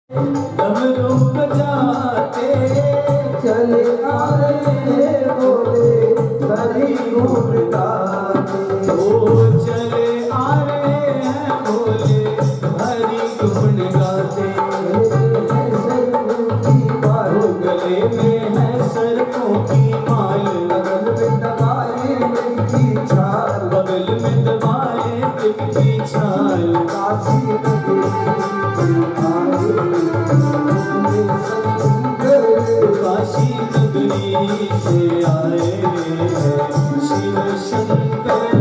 डमरू बजाते चले आ रहे बोले हरि गुण गाते। ओ चले आ रहे हैं बोले हरि गुण गाते। गले में है सरकों की माल, बगल में दबाए की छाल, बगल में दबाए की छाल। काशी काशी नगरी से आए हैं शिव शंकर।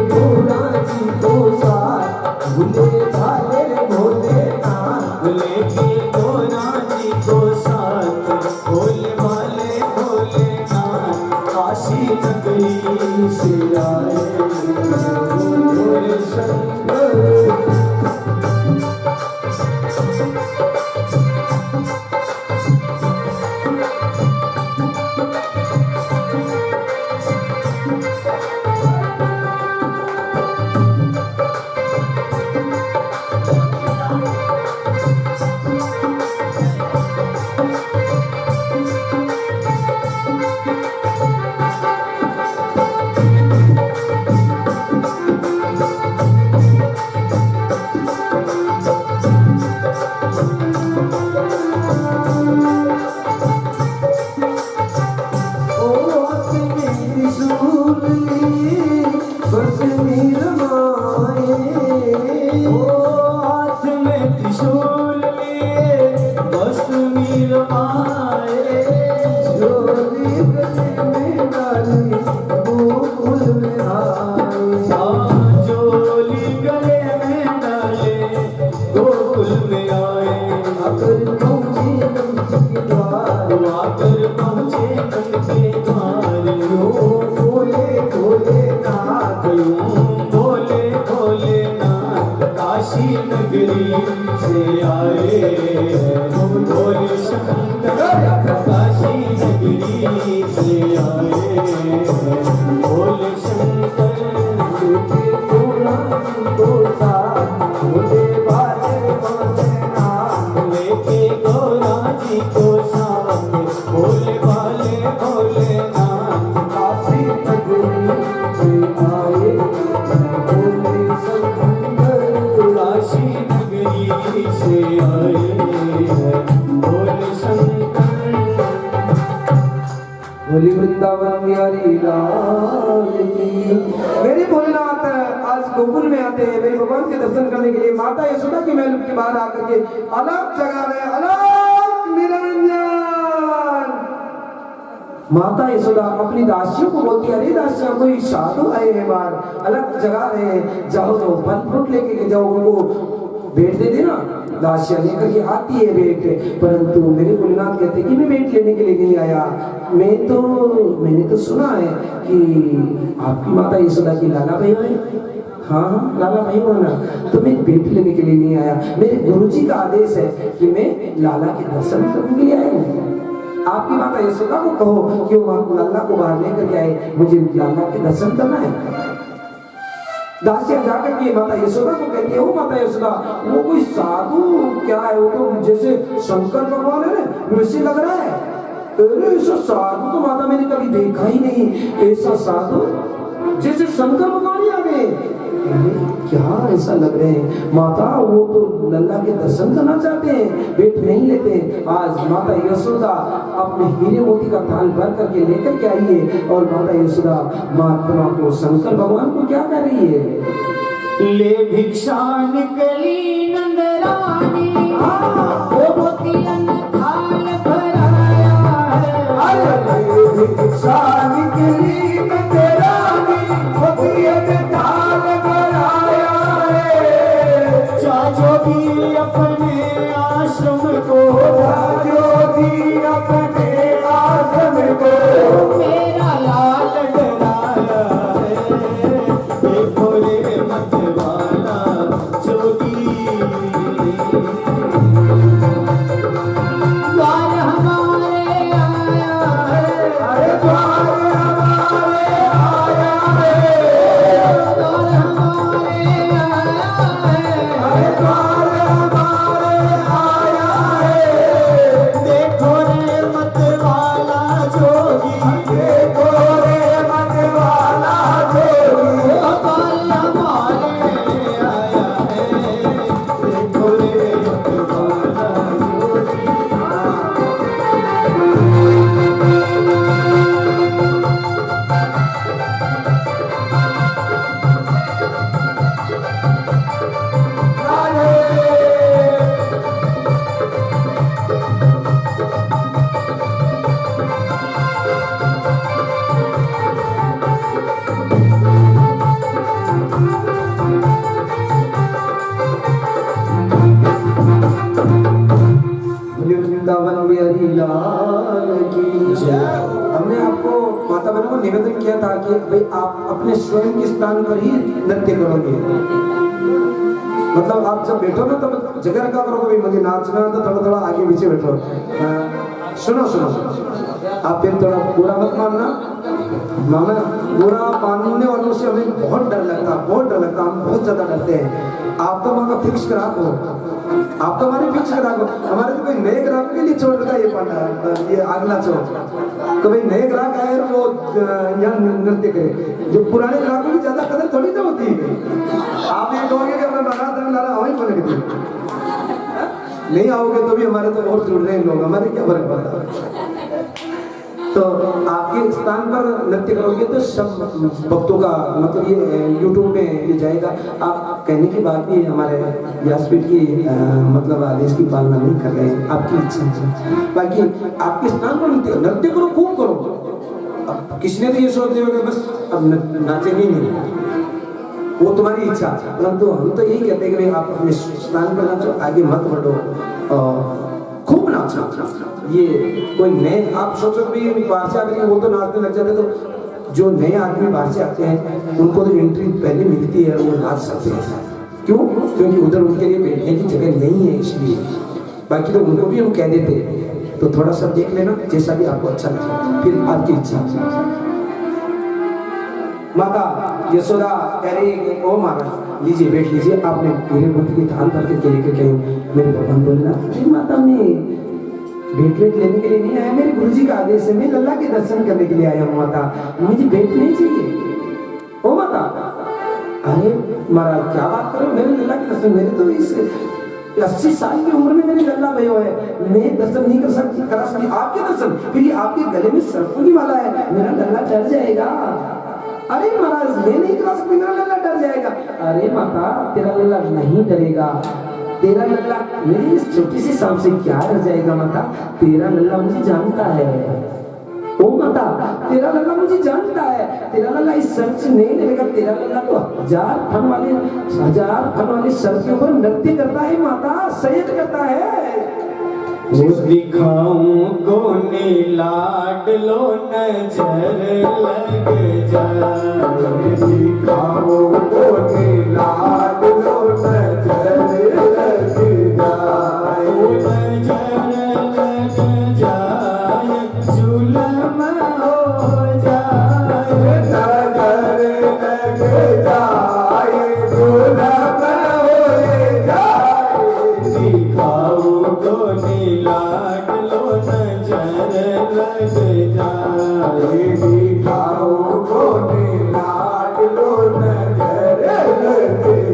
भोला जी को साथ भूले भाले भोलेनाथ, लेके भोला जी को साथ भोले वाले भोलेनाथ। काशी नगरी से आए भोले शंकर। बोली वृंदावन बिहारी लाल की। मेरे भोलेनाथ आज गोकुल में आते हैं मेरे भगवान के दर्शन करने के लिए। माता यशोदा के महल के बाहर आकर के अलग जगा रहे, अलग निरंजन। माता यशोदा अपनी दासियों को बोलती है, अरे दासियां कोई साधु आए हैं बाहर, अलग जगा रहे हैं, जाओ तो फल फ्रूट लेके जाओ, उनको भेंट दे देना। दासियां लेकर के आती है भेंट, परंतु मेरे भोलेनाथ कहते कि मैं भेंट लेने के लिए नहीं आया। मैंने तो सुना है कि आपकी माता यशोदा की लाला भाई है। हाँ लाला भाई बोलना, तो मैं भेंट लेने के लिए नहीं आया। मेरे गुरुजी का आदेश है कि मैं लाला के दर्शन करने के लिए आया हूँ। आपकी माता यशोदा को कहो कि वो लाला को बाहर लेकर के आए, मुझे लाला के दर्शन करना है। दासियां जाकर के माता यशोदा को कहती है, ओ माता यशोदा वो कोई साधु क्या है, वो तो जैसे शंकर भगवान है ना वैसे लग रहा है। अरे ऐसा साधु तो माता मैंने कभी देखा ही नहीं, ऐसा साधु जैसे शंकर भगवान ही आ गए। क्या ऐसा लग रहे हैं माता, वो तो लल्ला के दर्शन करना चाहते हैं, भेंट नहीं लेते। आज माता यशोदा अपने हीरे मोती का थाल भर करके लेकर के आई है, और माता यशोदा महात्मा को शंकर भगवान को क्या कर रही है, ले भिक्षा निकली नंदरानी, वो मोतियन थाल भराया है। ले भिक्षा निकली नंदरानी, मोतियन थाल भराया है। चाचो भी अपने आश्रम को, चाचो भी अपने आश्रम को, मेरा लाल डराया है। देखो रे मत वाला जोगी, द्वार हमारे आया है। अरे द्वार हमारे आया है, द्वार हमारे आया है। अरे द्वार हमारे आया निवेदन किया था कि भाई आप अपने स्वयं के स्थान पर ही नृत्य करोगे। मतलब आप जब बैठो ना तब जगह रखा करो, भाई मुझे नाचना है तो थोड़ा थोड़ा आगे पीछे बैठो। सुनो सुनो, आप फिर थोड़ा बुरा मत मानना। माना बुरा मानने वालों से हमें बहुत डर लगता, बहुत डर लगता, हम बहुत ज्यादा डरते हैं। आप तो वहां का फिक्स ग्राहक हो, आप तो हमारे फिक्स ग्राहक हो। हमारे तो कोई नए ग्राहक के लिए छोड़ रखा है ये पांडा, ये अगला चौक। तो भाई नए ग्राहक आए वो यहाँ नृत्य करे, जो पुराने ग्राहकों की ज्यादा कदर थोड़ी ना होती है। आप ये कहोगे कि हमें महाराज लाला हमें बोलेंगे, नहीं आओगे तो भी हमारे तो और जुड़ रहे हैं लोग, हमारे क्या फर्क पड़ता। तो आपके स्थान पर नृत्य करोगे तो सब भक्तों का मतलब ये YouTube में ये जाएगा। आप कहने के बाद भी हमारे व्यासपीठ की मतलब आदेश की पालना नहीं कर रहे हैं, आपकी इच्छा है। बाकी आपके स्थान पर नृत्य करो, खूब करो। अब किसी ने तो ये सोच दिया बस अब नाचेंगे नहीं, वो तुम्हारी इच्छा। परंतु हम तो यही कहते हैं कि आप अपने स्थान पर नाचो, आगे मत बढ़ो, खूब नाचना। ये कोई नए आप सोचो भी बाहर से आकर वो तो नाचने लग जाते, तो जो नए आदमी बाहर से आते हैं उनको तो एंट्री पहले मिलती है, वो नाच सकते हैं। क्यों? क्योंकि उधर उनके लिए बैठने की जगह नहीं है, इसलिए। बाकी तो उनको भी हम कह देते हैं, तो थोड़ा सा देख लेना जैसा भी आपको अच्छा लगे, फिर आपकी इच्छा। माता यशोदा कह रही है कि ओ महाराज लीजिए, बैठ लीजिए। आपने मेरे बुद्ध की थान भर के लेकर गए। मेरे भगवान बोलना, अरे माता मैं भेंट लेने के लिए नहीं आया, मेरे गुरु जी का आदेश है, मैं लल्ला के दर्शन करने के लिए आया हूँ माता, मुझे भेंट नहीं चाहिए। ओ माता, अरे महाराज क्या बात करो, मेरे लल्ला के दर्शन, मेरे तो इस 80 साल की उम्र में मेरे लल्ला भयो है, मैं दर्शन नहीं कर सकती, करा सकती आपके दर्शन। फिर ये आपके गले में सर्पों की माला है, मेरा लल्ला डर जाएगा। अरे महाराज मैं नहीं करा सकती, मेरा लल्ला डर जाएगा। अरे माता तेरा लल्ला नहीं डरेगा, तेरा लल्ला मेरी इस छोटी सी सांप से क्या डर जाएगा माता, तेरा लल्ला मुझे जानता है। ओ माता तेरा लल्ला मुझे जानता है, तेरा लल्ला इस सर से नहीं डरेगा, तेरा लल्ला तो 1000 फन वाले सर के ऊपर नृत्य करता है माता, शयन करता है। दिखाऊं को लाडलो नजर लग जाए, दिखाओ को लाडलो नजर लग जाए, नजर लग जाए जुलम हो जाए, नजर लग जाए जुलम हो जाए, दिखाओ को लाडलो नजर लग जाए, दिखाओ को लाडलो नजर लग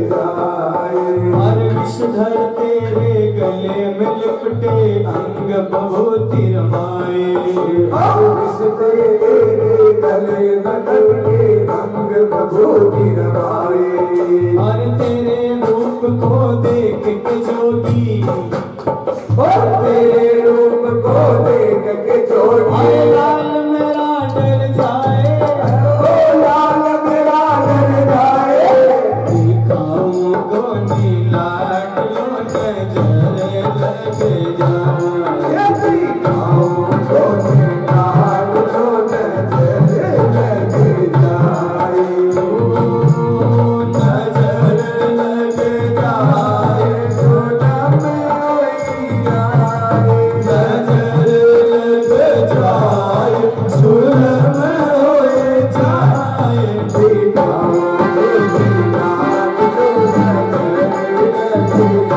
जाए। हर विषधर तेरे गले में लिपटे अंग बभूति रमाए, तेरे गले में लिपटे अंग बभूति रमाए। हर तेरे रूप को देख के जोगी, और तेरे रूप को देख के जोगी, लाल मेरा डर जाए, ओ लाल मेरा डर जाए। दिखाऊं को लाडलो नजर लग जाए, दिखाओ को लाडलो नजर लग जाए, नजर लग जाए, जुलम हो जाए, नजर लग जाए जुलम हो जाए, दिखाओ को लाडलो नजर लग जाए।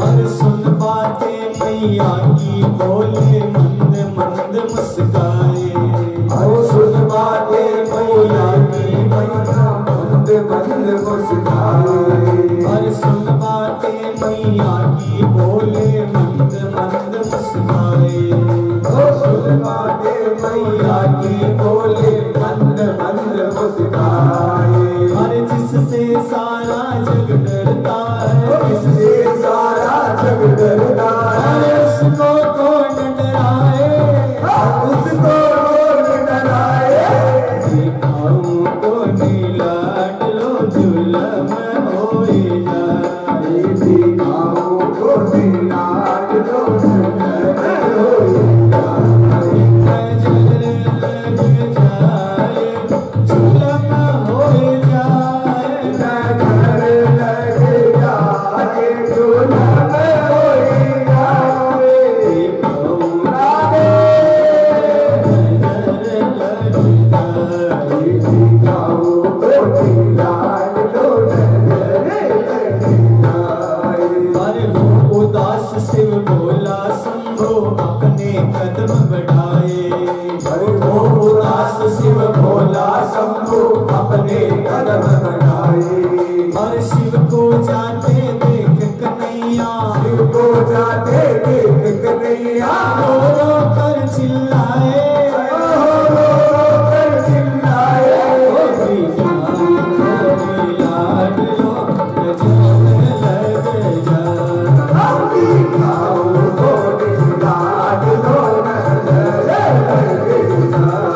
और सुन बातें मैया की बोले मंद मंद मुस्काए, और सुन बातें मैया की मैया मंद मंद मुस्काए, और सुन बातें मैया की बोले मंद मंद मुस्काए, और सुन बातें मैया की बोले मंद मंद मुस्काए। और जिससे सारा जग डरता है, इससे सारा जग डरता और है, उसको कौन डराए, उसको कौन डराए। दिखाऊं को लाडलो जुलम हो जाए, दिखाओ को लाडलो कदम बढ़ाए। और शिव को जाते देख कन्हैया, शिव को जाते देख कन्हैया, रो रो कर चिल्लाए, रो कर चिल्लाए। लाडलो गजब लग जा। खाओ गोरी लाड लो नजर लग जाए।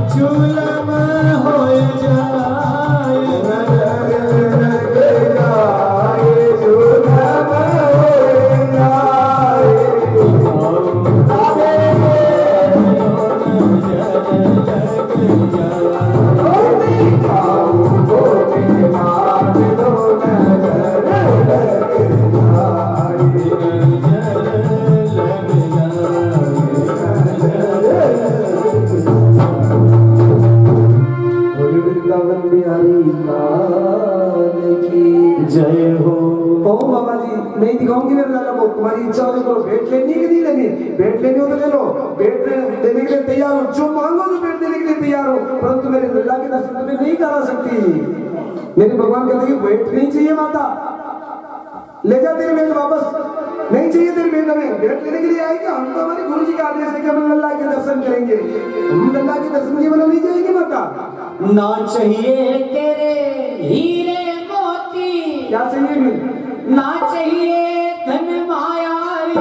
झूलम हो जाए, नजर लग जाए, झूलम हो जाए। खाओ गोरी लाड लो नजर लग बोले वृंदावन बिहारी लाल की जय हो। ओ बाबा जी नहीं दिखाऊंगी मेरे लाला को, तुम्हारी इच्छा हो तो करो। भेंट लेनी है कि नहीं लेनी? भेंट लेनी हो तो ले लो, भेंट देने के लिए तैयार हो, जो मांगो तो भेंट देने के लिए तैयार हो, परंतु मेरे लल्ला के दर्शन तुम्हें नहीं करा सकती। मेरे भगवान कहते हैं भेंट नहीं चाहिए माता, ले जा तेरी भेंट वापस, नहीं चाहिए तेरी भेंट हमें। भेंट लेने के लिए आए क्या? हम तो हमारे गुरु जी का आदेश है कि हम लल्ला के दर्शन करेंगे, हम लल्ला के दर्शन के बिना नहीं जाएंगे माता। ना चाहिए तेरे हीरे मोती, क्या चाहिए भी? ना चाहिए धन मायारी,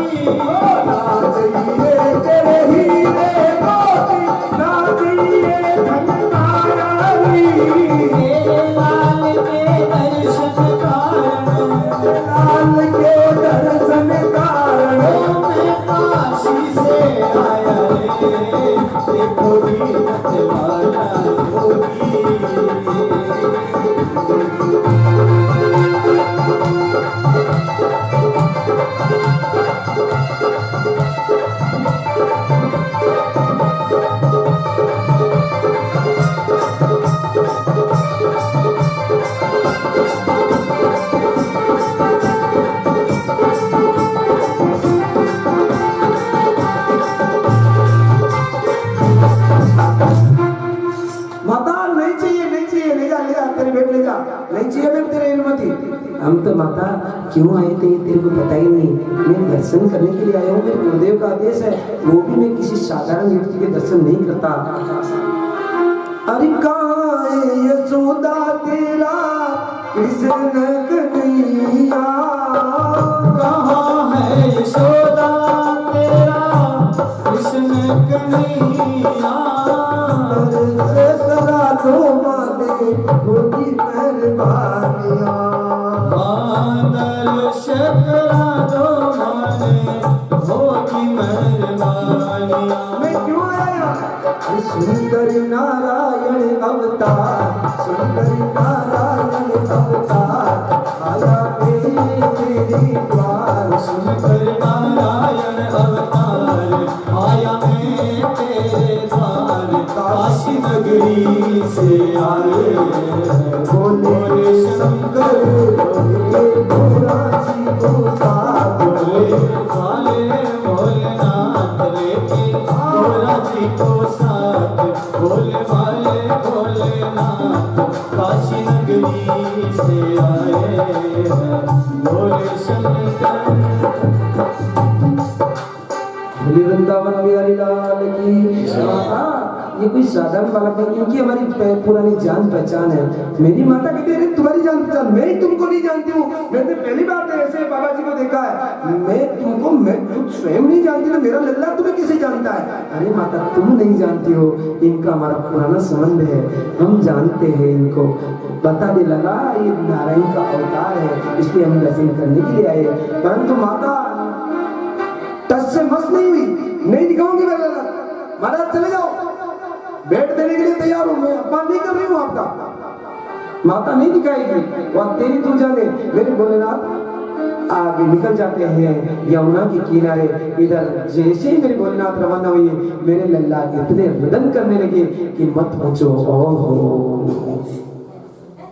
ना चाहिए तेरे हीरे मोती, ना चाहिए धन मायावी। तेरे लाल के दर्शन कारण, लाल के दर्शन कारण मैं काशी से आया रे, देखो दीनत वाला होगी। माता नहीं चाहिए, नहीं चाहिए, ले जा, ले जा, तेरी भेंट ले जा, नहीं चाहिए भेंट तेरे अनुमति। हम तो माता क्यों आए थे तेरे को पता ही नहीं, मैं दर्शन करने के लिए आया हूँ, मेरे गुरुदेव का आदेश है, वो भी मैं किसी साधारण व्यक्ति के दर्शन नहीं करता। अरे कहाँ है यशोदा तेरा कृष्ण कन्हैया, कहाँ है यशोदा तेरा कृष्ण कन्हैया, सरा तो माने होगी मेहरबानिया। दर्शक दो माने होगी मेहरबानिया। मैं क्यों आया? सुंदर नारायण अवतार, सुंदर नारायण अवतार आया मेरे द्वार। सुनकर नारायण अवतार आया मैं तेरे द्वार, काशी नगरी से आए बोले शंकर बोले भोला जी को साथ, बोले वाले भोलेनाथ रे भोला जी को साथ, बोले वाले भोलेनाथ काशी नगरी से आए बोले शंकर। बोले वृंदावन बिहारी लाल की। ये कोई साधारण बालक नहीं, क्योंकि हमारी पुरानी जान पहचान है। मेरी माता कहती है तुम्हारी जान पहचान, मैं ही तुमको नहीं जानती हूँ, मैंने पहली बार ऐसे बाबा जी को देखा है, मैं तुमको, मैं खुद स्वयं नहीं जानती, तो मेरा लल्ला तुम्हें किसे जानता है? अरे माता तुम नहीं जानती हो, इनका हमारा पुराना संबंध है, हम जानते हैं इनको। बता दे लल्ला ये नारायण का अवतार है, इसलिए हम दर्शन करने के लिए आए, परंतु माता टच से मस्त नहीं हुई, नहीं दिखाऊंगी मैं लल्ला। महाराज चले जाओ, भेंट देने के लिए तैयार हूं, मैं अपमान नहीं कर रही हूं आपका। माता नहीं दिखाएगी, वह तेरी तू जाने। मेरे भोलेनाथ आगे निकल जाते हैं यमुना के किनारे। इधर जैसे ही मेरे भोलेनाथ रवाना हुए, मेरे लल्ला इतने मदन करने लगे कि मत पूछो। ओहो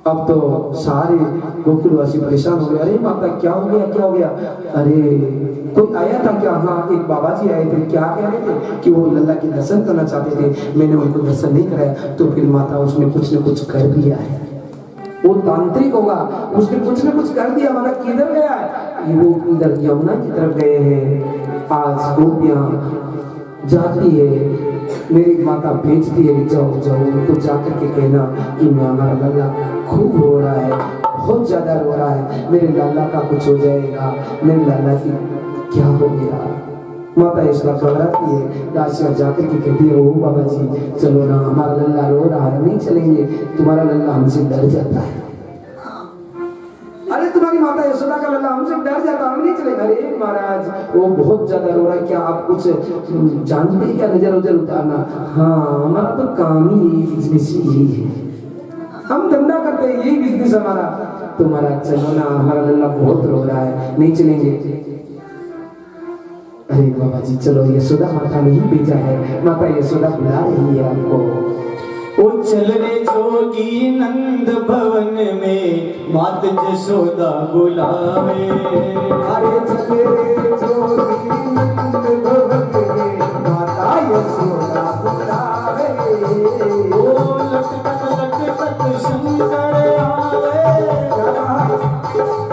अब तो सारे गोकुलवासी परेशान हो गए। अरे माता क्या हो गया, क्या हो गया? अरे कोई आया था क्या? हाँ एक बाबा जी आए थे। क्या कह रहे थे कि वो लल्ला के दर्शन करना चाहते थे, मैंने उनको दर्शन नहीं कराया। तो फिर माता उसने कुछ न कुछ कर दिया है। वो तांत्रिक होगा, उसने कुछ न कुछ कर दिया। माना किधर गया है? वो इधर यमुना की तरफ गए हैं। आज गोपियां जाती है, मेरी माता भेजती है, जाओ जाओ उनको जाकर के कहना कि मैं हमारा लल्ला खूब रो रहा है, बहुत ज्यादा रो रहा है, मेरे लाला का कुछ हो जाएगा, मेरे लाला की क्या हो गया। माता यशोदा घबराती है, दासियां जाकर के कहती है, ओ बाबा जी चलो ना, हमारा लल्ला रो रहा है, नहीं चलेंगे, तुम्हारा लल्ला हमसे डर जाता है। अरे तुम्हारी माता यशोदा का लल्ला हमसे डर जाता, हम नहीं चलेंगे। अरे महाराज वो बहुत ज्यादा रो रहा है, क्या आप कुछ जानते हैं क्या? नजर उजर उतारना। हाँ हमारा तो काम ही बिजनेस यही है, हम धंधा करते हैं, यही बिजनेस हमारा। तो महाराज चलो ना, हमारा लल्ला बहुत रो रहा है, नहीं चलेंगे। अरे बाबा जी चलो, यशोदा माता ने ही भेजा है, माता यशोदा बुला रही है आपको। ओ चल रे जोगी नंद भवन में, मात यशोदा बुलावे। अरे चल रे जोगी नंद भवन में, माता यशोदा बुलावे। ओ लटकत लटकत शंकर आवे।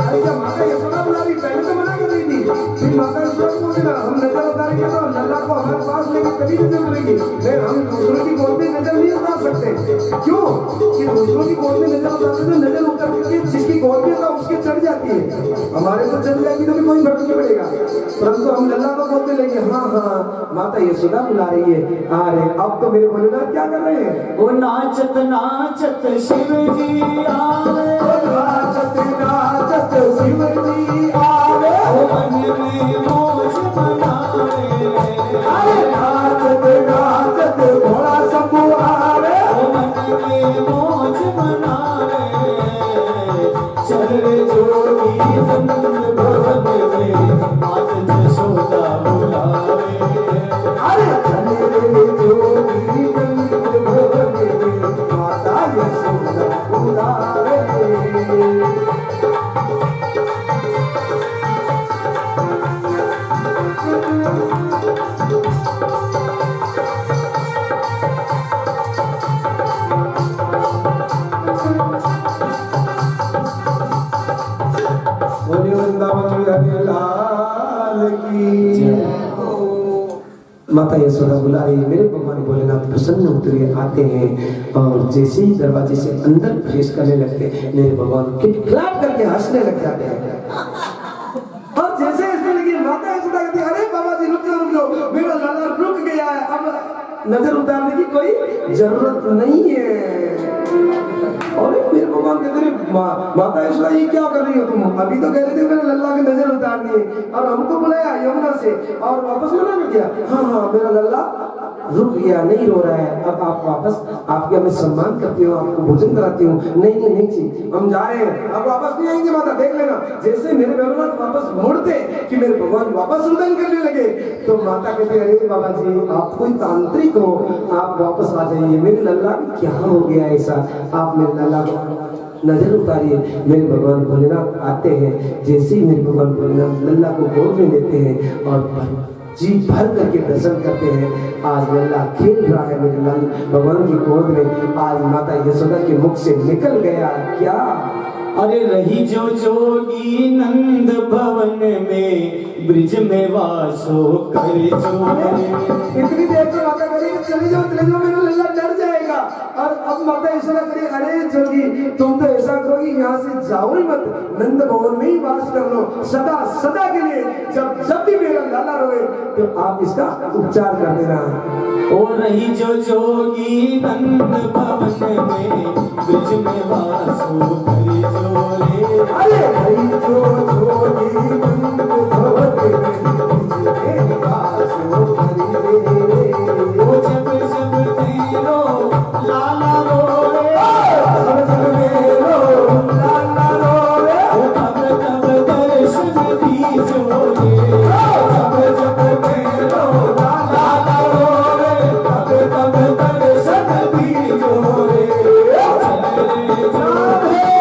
अरे जब माता यशोदा बुला रही, पहले तो मना कर रही थी, फिर माता यशोदा को बोला हम नजर उतारेंगे तो लल्ला को हमारे पास लेके तभी नजर उतारेंगे, फिर हम दूसरों की गोद में नजर नहीं उतार सकते। क्यों कि दूसरों की गोद में नजर उतारते तो नजर उतर के जिसकी गोद में था उसके चढ़ जाती है, हमारे को चढ़ जाएगी तो भी कोई फर्क नहीं पड़ेगा, परंतु हम लल्ला को गोद में लेंगे। हाँ हाँ माता यशोदा बुला रही है। अरे अब तो मेरे भोलेनाथ क्या कर रहे हैं? ओ नाचत नाचत शिव जी आवे। नाचत नाचत शिव जी आवे। ओ मन में मौज मनावे। अरे नाचत नाचत भोला शंभू आवे। ओ मन में मौज मनावे। चल रे जोगी नंद भवन में, मात यशोदा बुलावे। अरे चल रे जोगी नंद भवन में, माता यशोदा बुलावे। बोले वृंदावन बिहारी लाल की। माता यशोदा बुला रही है, मेरे भगवान भोलेनाथ प्रसन्न होते हुए आते हैं और जैसे ही दरवाजे से अंदर प्रवेश करने लगते हैं, मेरे भगवान किलकिलाट करके हंसने लग जाते हैं। और जैसे हंसने लगी, माता यशोदा कहती है, अरे बाबा जी रुक जाओ, मेरा लाला रुक गया है, अब नजर उतारने की कोई जरूरत नहीं है। और मेरे भगवान कहते हैं, माता यशोदा ये क्या कर रही हो तुम? अभी तो कह रहे थे मेरे लल्ला की नजर उतारनी है और हमको बुलाया यमुना से और वापस मना कर दिया। हाँ हाँ मेरा लल्ला रुक गया, नहीं रो रहा है, अब आप वापस, आपके मैं सम्मान करती हूँ, आपको भोजन कराती हूँ। नहीं नहीं नहीं जी, हम जा रहे हैं, अब वापस नहीं आएंगे माता, देख लेना। जैसे मेरे भगवान वापस मुड़ते कि मेरे भगवान वापस रुदन करने लगे, तो माता कहते अरे बाबा जी आप कोई तांत्रिक हो, आप वापस आ जाइए, मेरे लल्ला को क्या हो गया ऐसा, आप मेरे लल्ला को नजर उतारिए। मेरे भगवान भोलेनाथ आते हैं, जैसे ही मेरे भगवान भोलेनाथ लल्ला को गोद में लेते हैं और जी भर करके दर्शन करते हैं। आज लल्ला खेल रहा है मेरे लाल भगवान की गोद में। आज माता यशोदा के मुख से निकल गया क्या? अरे रही जो जोगी नंद भवन में, ब्रिज में वासो कर जो। इतनी देर से माता कह रही है चले जाओ मेरा लल्ला डर जाएगा, और अब माता यशोदा करी अरे जोगी तुम तो ऐसा करो कि यहाँ से जाओ ही मत, नंद भवन में ही वास कर लो सदा सदा के लिए। जब भी मेरा लाला रोए तो आप इसका उपचार कर देना। ओ रही जो जोगी नंद भवन में, ब्रिज में वासो कर जो रे। अरे भाई जो जोगी नंद भवन में, ब्रिज में वासो कर रे। ओ जब जब तेरो लाला रोए, जब जब मेरो लाला रोए, तब तब दर्शन दीजो रे। जब जब मेरो लाला रोए, तब तब दर्शन दीजो रे। चले जाओ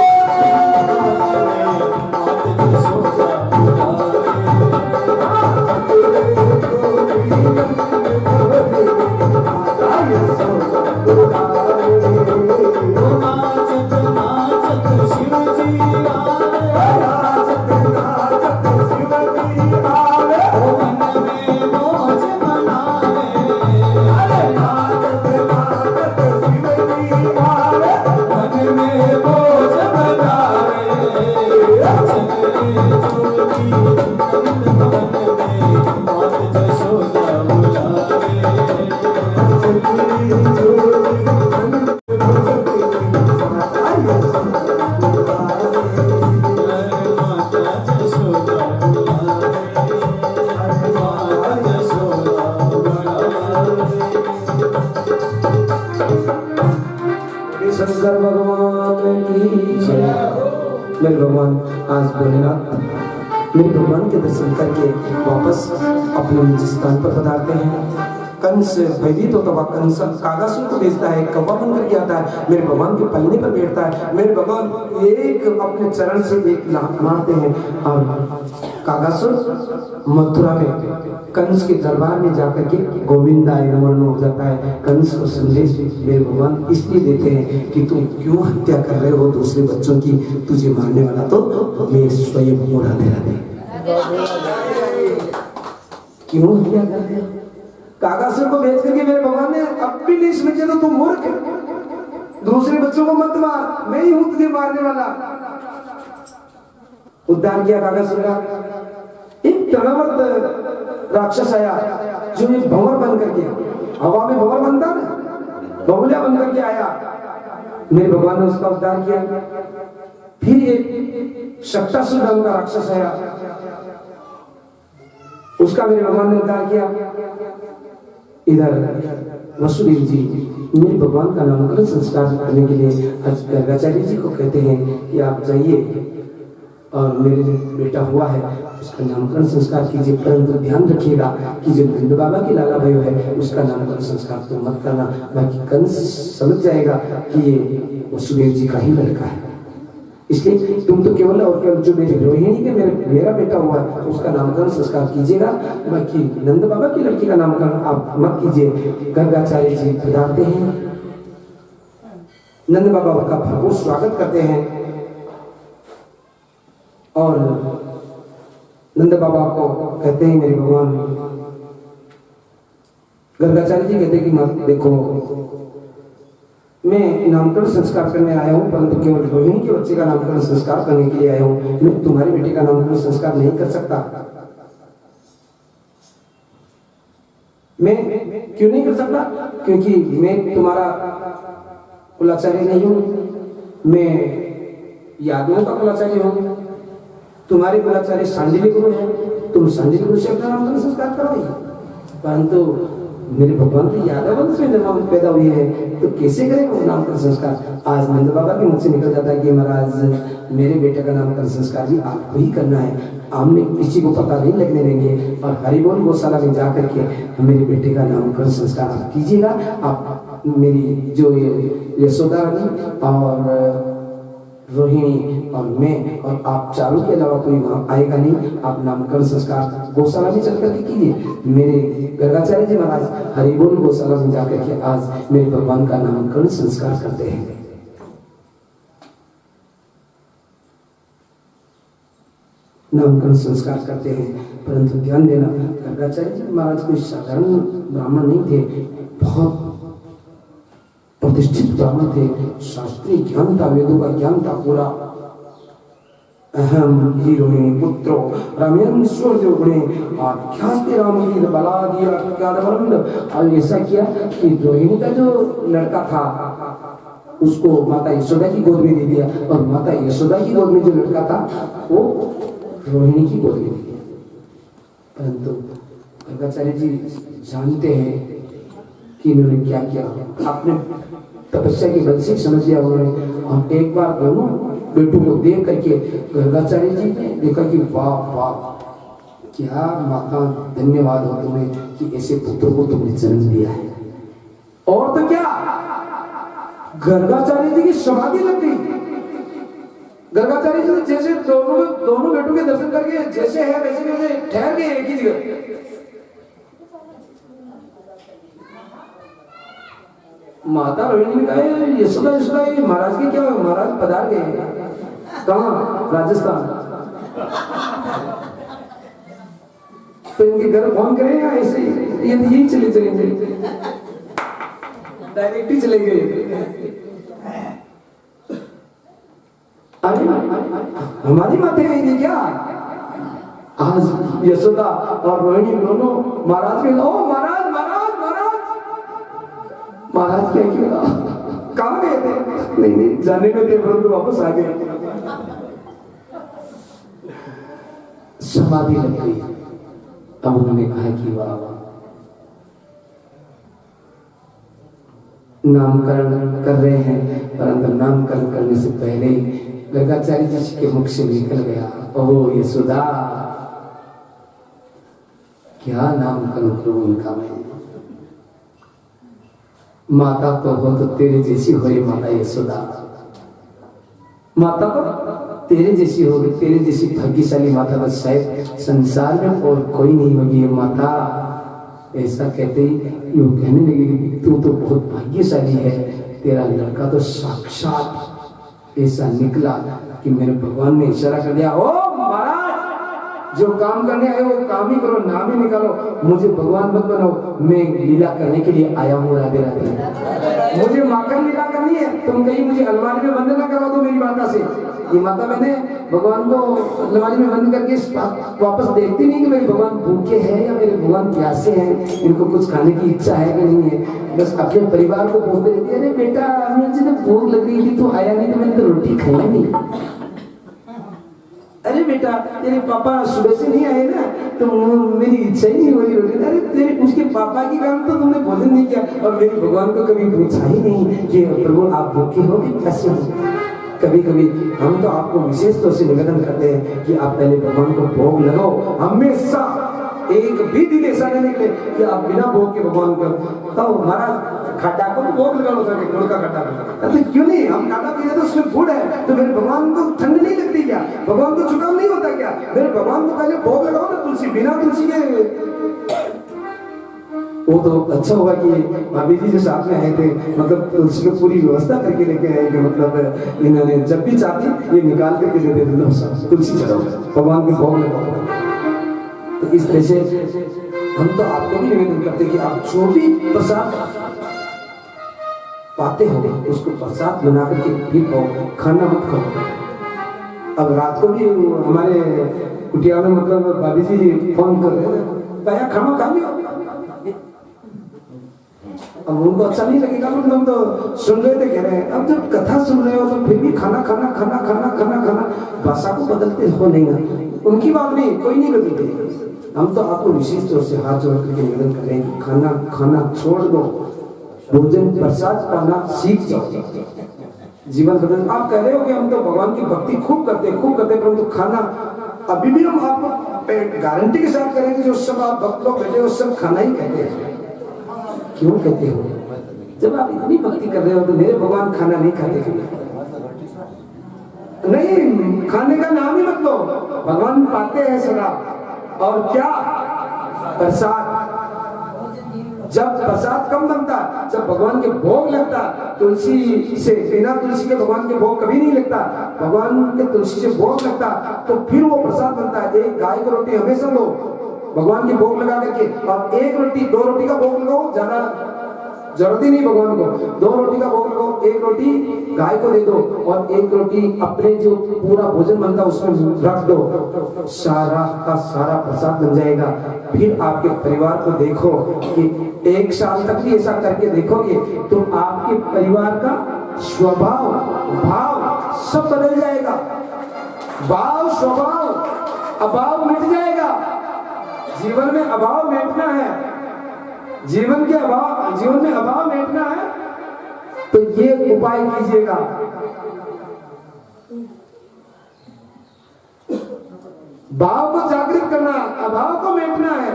शंकर भगवान की जय। मेरे भगवान आज भोलेनाथ मेरे भगवान के दर्शन करके वापस अपने निज स्थान पर पधारते हैं। कंस भयभीत होता हुआ कंस कागासुर को भेजता है, कौवा बन करके आता है, मेरे भगवान के पलने पर बैठता है। मेरे भगवान एक अपने चरण से एक लात मारते हैं और कागासुर मथुरा में कंस के दरबार में जाकर के गोविंदाय नमो नमः हो जाता है। कंस को संदेश मेरे भगवान इसलिए देते हैं कि तुम क्यों हत्या कर रहे हो दूसरे बच्चों की, तुझे मारने वाला तो मैं स्वयं हूँ। राधे राधे। क्यों हत्या कर रहे हो? कागासुर को भेज करके मेरे भगवान ने अपनी नहीं समझे तो तुम मूर्ख, दूसरे बच्चों को मत मार, मैं ही हूं तुझे मारने वाला। उद्धार किया कागासुर का। एक तृणावर्त राक्षस आया जो एक भंवर बन करके, हवा में भंवर बनता ना, बहुलिया बन करके आया। मेरे भगवान ने उसका उद्धार किया। फिर एक शक्टासुर नाम का राक्षस आया, उसका मेरे भगवान ने उद्धार किया। इधर वसुदेव जी मेरे भगवान का नामकरण संस्कार करने के लिए गर्गाचार्य जी को कहते हैं कि आप जाइए और मेरे जो बेटा हुआ है उसका नामकरण संस्कार कीजिए, परंतु ध्यान रखिएगा कि जो नंद बाबा की लाला भाई है उसका नामकरण संस्कार तो मत करना, बाकी कंस समझ जाएगा कि ये वसुदेव जी का ही लड़का है, इसलिए तुम तो केवल और केवल जो मेरी रोहिणी के मेरा बेटा हुआ है उसका नामकरण संस्कार कीजिएगा, बाकी नंद बाबा की लड़की का नामकरण आप मत कीजिए। गर्गाचार्य जी पधारते हैं, नंद बाबा का भरपूर स्वागत करते हैं और नंद बाबा को कहते हैं मेरे भगवान। गर्गाचार्य जी कहते हैं कि मत देखो, मैं नामकरण संस्कार करने आया हूँ, परंतु केवल रोहिणी के बच्चे का नामकरण संस्कार करने के लिए आया हूँ, मैं तुम्हारे बेटे का नामकरण संस्कार नहीं कर सकता। मैं क्यों नहीं कर सकता? क्योंकि मैं तुम्हारा कुलाचार्य नहीं हूँ, मैं यादवों का कुलाचार्य हूँ, तुम्हारे कुलाचार्य सांडिल्य गुरु है, तुम सांडिल्य गुरु से अपना नामकरण संस्कार करोगे। परंतु मेरे भगवान तो यादव वंश में जन्म पैदा हुई है, तो कैसे करेंगे वो नामकरण संस्कार? आज नंद बाबा के मुंह से निकल जाता है कि महाराज मेरे बेटे का नामकरण संस्कार भी आपको ही करना है, हमने किसी को पता नहीं लगने देंगे, और हरिबोल गौशाला में जाकर के मेरे बेटे का नामकरण संस्कार आप कीजिएगा। आप मेरी जो यशोदा और रोहिणी और मैं और आप चारों के अलावा कोई वहां आएगा नहीं, आप नामकरण संस्कार गौशाला में चल करके कीजिए। मेरे गर्गाचार्य जी महाराज हरिबोल गौशाला में जाकर के आज मेरे भगवान का नामकरण संस्कार करते हैं। नामकरण संस्कार करते हैं, परंतु ध्यान देना गर्गाचार्य जी महाराज कोई साधारण ब्राह्मण नहीं थे, बहुत प्रतिष्ठित ब्राह्मण थे, शास्त्रीय ज्ञान था, वेदों का ज्ञान था पूरा। अहम ही रोहिणी पुत्रो रामेण सूर्य गुणे आख्यास्ते रामवीर बलादि अज्ञातवरंद। और ऐसा किया कि रोहिणी का जो लड़का था उसको माता यशोदा की गोद में दे दिया, और माता यशोदा की गोद में जो लड़का था वो रोहिणी की गोद में दे दिया। परंतु गर्गाचार्य जी जानते हैं कि इन्होंने क्या किया, अपने तपस्या की बल से समझ लिया उन्होंने। और एक बार दोनों बेटों को देख करके गर्गाचार्य जी ने देखा कि वाह वाह, क्या माता धन्यवाद हो तुम्हें कि ऐसे पुत्र को तुमने जन्म दिया है। और तो क्या, गर्गाचार्य जी की समाधि लग गई। गर्गाचार्य जी जैसे दोनों बेटों के दर्शन करके जैसे है वैसे वैसे ठहर गए एक ही जगह। माता रोहिणी ने कहा यशोदा यशोदा ये महाराज के क्या हो, महाराज पधार गए। कहाँ? राजस्थान। तो इनके घर फोन करें या ऐसे ये यही चले डायरेक्ट ही चले गए। अरे हमारी माते हैं क्या? आज यशोदा और रोहिणी दोनों महाराज के, ओ महाराज महाराज महाराज महाराज क्या किया? कहाँ गए थे? नहीं जाने में थे, परंतु वापस आ गए। समाधि लग गई। अब उन्होंने कहा कि वाह वाह, नामकरण कर रहे हैं, परंतु नामकरण करने से पहले ही गर्गाचार्य जी के मुख से निकल गया, ओह यशोदा, क्या नामकरण करूं उनका मैं। माता तो हो तो तेरे जैसी हो माता यशोदा, माता तो तेरे जैसी होगी, तेरे जैसी भाग्यशाली माता तो शायद संसार में और कोई नहीं होगी माता। ऐसा कहते ही यूं कहने लगे कि तू तो बहुत भाग्यशाली है, तेरा लड़का तो साक्षात ऐसा निकला कि मेरे भगवान ने इशारा कर दिया, ओ महाराज जो काम करने आए वो काम ही करो, नाम ही निकालो, मुझे भगवान मत बनाओ, मैं लीला करने के लिए आया हूँ राधे राधे, मुझे माखन लीला करनी है, तुम कहीं मुझे अलमारी में बंद ना करा दो मेरी माता से। ये माता मैंने भगवान को अलमारी में बंद करके वापस देखती नहीं कि मेरे भगवान भूखे हैं या मेरे भगवान प्यासे हैं, इनको कुछ खाने की इच्छा है कि नहीं है, बस अपने परिवार को बोलते रहती है, अरे बेटा मुझे तो भूख लग रही थी, तू आया नहीं तो मैंने तो रोटी खाई नहीं। अरे बेटा तेरे पापा सुबह से नहीं आए ना तो मेरी इच्छा ही नहीं हो रही रोटी। अरे तेरे उसके पापा के कारण तो तुमने भोजन नहीं किया, और मेरे भगवान को कभी पूछा ही नहीं कि प्रभु आप भूखे हो कि कैसे हो। कभी कभी हम तो आपको विशेष तौर से निवेदन करते हैं कि आप पहले भगवान को भोग लगाओ, हमेशा एक भी दिन ऐसा नहीं निकले कि आप बिना भोग के भगवान को, तो महाराज खट्टा को भोग लगा लो सके, गुड़ का खट्टा, तो क्यों नहीं, हम खाना पी रहे तो उसमें गुड़ है, तो मेरे भगवान को ठंड नहीं लगती क्या, भगवान को जुकाम नहीं होता क्या, मेरे भगवान को पहले भोग लगाओ ना तुलसी, बिना तुलसी के। वो तो अच्छा होगा कि भाभी जी जो साथ में आए थे, मतलब तुलसी को पूरी व्यवस्था करके लेके आए कि मतलब इन्होंने जब भी चाहती ये निकाल करके दे देते थे, तुलसी चढ़ाओ भगवान के भोग लगाओ। तो इस तरह से हम तो आपको भी निवेदन करते कि आप जो भी प्रसाद पाते हो उसको प्रसाद बना करके फिर खाओ, खाना मत खाओ। अब रात को भी हमारे कुटिया में मतलब भाभी जी फोन कर रहे हैं, भैया खाना खा लियो। अब उनको अच्छा नहीं लगेगा, तुम तो सुन रहे थे कह रहे हैं, अब जब कथा सुन रहे हो तो फिर भी खाना खाना खाना खाना खाना खाना, भाषा को बदलते हो नहीं ना, उनकी बात नहीं, कोई नहीं बदलते। हम तो आपको विशेष तौर से हाथ जोड़ करके निवेदन कर रहे हैं कि खाना खाना छोड़ दो, भोजन प्रसाद पाना सीख जाओ, जीवन बदल। आप कह रहे हो कि हम तो भगवान की भक्ति खूब करते परंतु खाना अभी भी हम आपको गारंटी के साथ करेंगे जो सब आप भक्त लोग बैठे हो सब खाना ही कहते हैं। क्यों कहते हो? जब आप इतनी भक्ति कर रहे हो तो मेरे भगवान खाना नहीं खाते नहीं, खाने का नाम ही मत लो, भगवान पाते हैं सदा। और क्या प्रसाद, जब प्रसाद कम बनता, जब भगवान के भोग लगता, तुलसी से बिना तुलसी के भगवान के भोग कभी नहीं लगता, भगवान के तुलसी से भोग लगता तो फिर वो प्रसाद बनता है। एक गाय की रोटी हमेशा लो भगवान के भोग लगा करके, और एक रोटी 2 रोटी का भोग लगाओ, ज्यादा जरूरत ही नहीं भगवान को, 2 रोटी का भोग लगाओ, 1 रोटी गाय को दे दो और 1 रोटी अपने जो पूरा भोजन बनता है उसमें रख दो, सारा का सारा प्रसाद बन जाएगा। फिर आपके परिवार को देखो कि 1 साल तक भी ऐसा करके देखोगे तो आपके परिवार का स्वभाव भाव सब बदल जाएगा, भाव स्वभाव अभाव मिट जाएगा। जीवन में अभाव मिटना है, जीवन में अभाव मिटना है तो ये उपाय कीजिएगा। भाव को जागृत करना, अभाव को मिटना है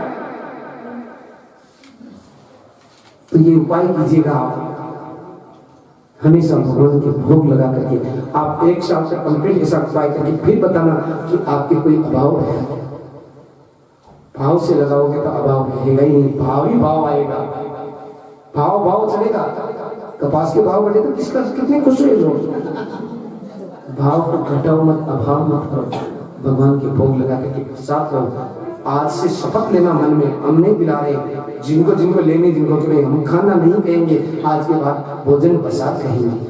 तो ये उपाय कीजिएगा। आप हमेशा भगवान के भोग लगा करके आप 1 साल तक कंप्लीट ऐसा उपाय करके फिर बताना कि आपके कोई अभाव है। भाव से लगाओगे तो अभाव रहेगा ही नहीं, भाव ही भाव आएगा, भाव चलेगा। कपास के भाव बढ़े तो किसका कितने खुश हुए लोग। भाव को घटाओ मत, अभाव मत करो, भगवान के भोग लगा करके प्रसाद लो। आज से शपथ लेना मन में, हम नहीं दिला रहे जिनको लेने, जिनको कि भाई हम खाना नहीं कहेंगे, आज के बाद भोजन प्रसाद कहेंगे।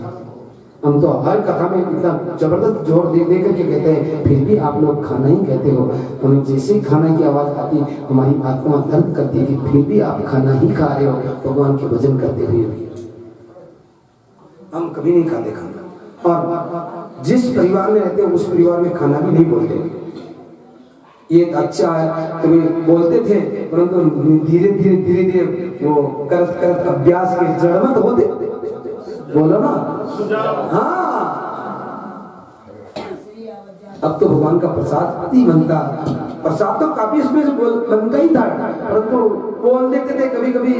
हम तो हर कथा में इतना जबरदस्त जोर दे करके कहते हैं, फिर भी आप लोग खाना ही कहते हो। हमें जैसे ही खाना की आवाज आती हमारी आत्मा दर्द करती है कि फिर भी आप खाना ही खा रहे हो, भगवान के भजन करते हुए भी। हम कभी नहीं खाते खाना, और जिस परिवार में रहते हैं उस परिवार में खाना भी नहीं बोलते। ये अच्छा है, कभी बोलते थे परंतु धीरे धीरे वो करत करत अभ्यास के जड़मत होते बोलो ना हाँ अब तो भगवान का प्रसाद ही बनता प्रसाद तो काफी इसमें बनता ही था परंतु बोल देते थे कभी कभी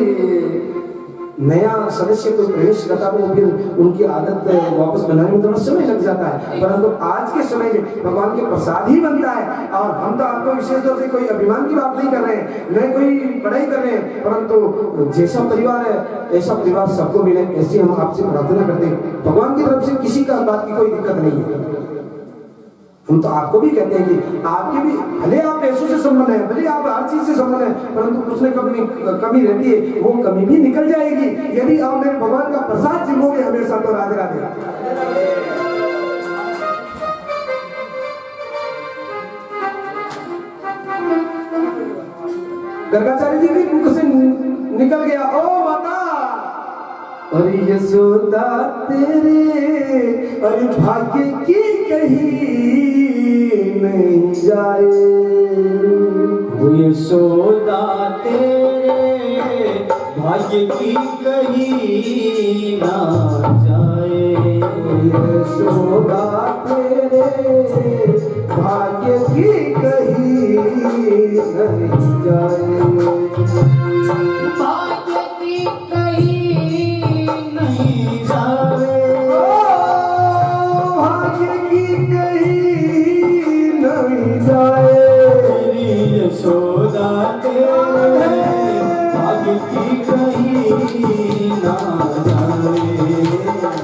नया सदस्य कोई प्रवेश करता वो फिर उनकी आदत वापस बनाने में थोड़ा समय लग जाता है परंतु आज के समय में भगवान के प्रसाद ही बनता है और हम तो आपको विशेष तौर से कोई अभिमान की बात नहीं कर रहे हैं न कोई पढ़ाई कर रहे हैं परंतु जैसा परिवार है ऐसा परिवार सबको मिले ऐसी हम आपसे प्रार्थना करते हैं भगवान की तरफ से किसी का बात की कोई दिक्कत नहीं है हम तो आपको भी कहते हैं कि आपके भी भले आप पैसों से संबंध है भले आप हर चीज से संबंध है परंतु कुछ न कमी रहती है वो कमी भी निकल जाएगी यदि आप मेरे भगवान का प्रसाद जिलोगे हमेशा तो राधे राधे गर्गाचार्य जी के मुख से निकल गया ओ माता अरे यशोदा तेरे अरे भाग्य की कहीं नहीं जाए वो यशोदा तेरे भाग्य की कहीं ना जाए यशोदा तेरे भाग्य की कहीं नहीं जाए भाग्य की कहीं नहीं जाए भाग्य की कहीं नहीं जाए तेरी यशोदा तेरे भाग्य की कहीं ना जाए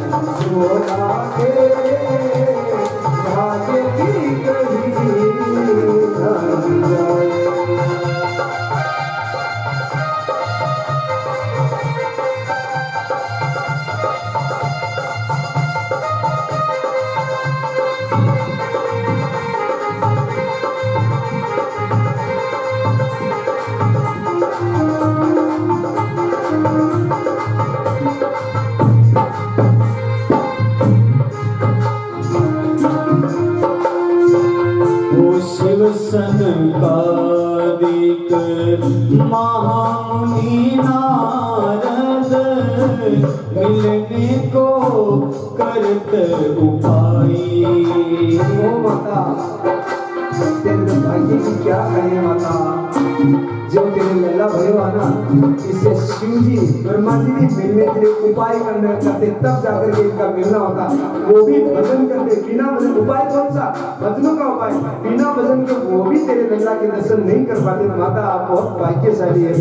यशोदा तेरे भाग्य की कहीं नहीं जाए शिव सनकादिक महामुनि नारद मिलने को करत उपाय ओ माता तेरे भाग्य की क्या कहे माता जो तेरे लल्ला भयो ना इससे शिव जी ब्रह्मा जी भी मिलने के लिए उपाय करने करते तब जाकर के इनका मिलना होता वो भी भजन करते बिना भजन उपाय कौन सा भजनों का उपाय बिना भजन के वो भी तेरे लल्ला के दर्शन नहीं कर पाते माता आप बहुत भाग्यशाली है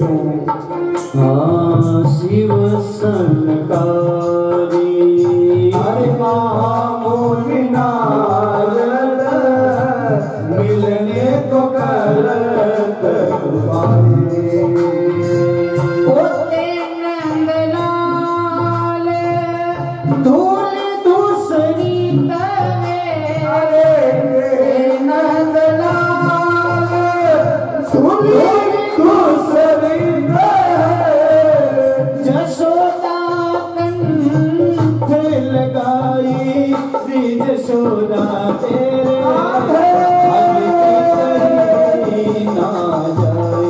शिव सनकारी अरे महामुनि नारद मिलने को करत उपाय होते नंदलाल धूल दूसरी तवे नंदलाल धूल दूसरी जशोदा कंठ लगाई श्री जशोदा तेरे भाग्य की कहीं ना जाए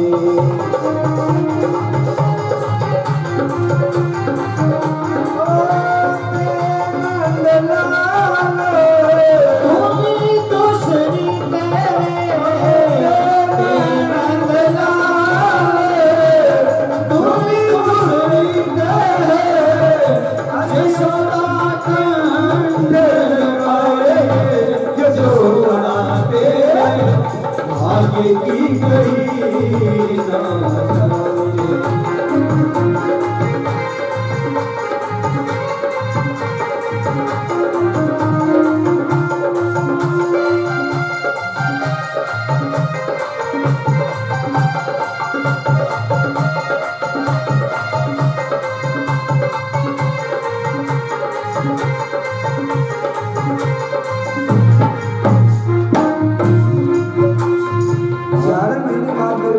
की कहीं ना जाए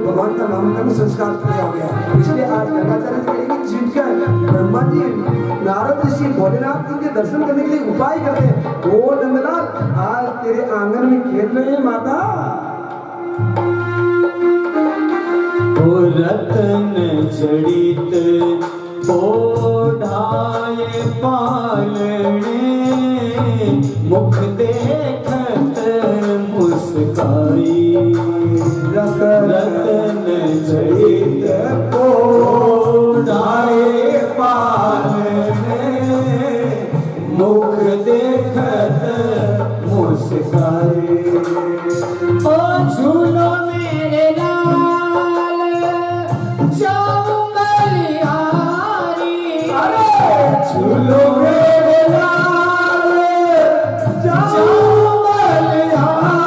भगवान का नामकरण संस्कार किया गया इसलिए आज गर्गाचार्य जी कहेंगे जिनका ब्रह्मा जी नारद ऋषि भोलेनाथ जी के दर्शन करने के लिए उपाय करते हैं ओ नंदलाल आज तेरे आंगन में खेल रहे हैं माता ओ ओ रतन जड़ित ओढ़ाए पालने मुख देखत मुस्काई रतन जड़ित ओढ़ाए पालने मुख देखत मुस्काई ओ झूलो मेरे लाल जाऊं बलिहारी झूलो मेरे लाल जाऊं बलिहारी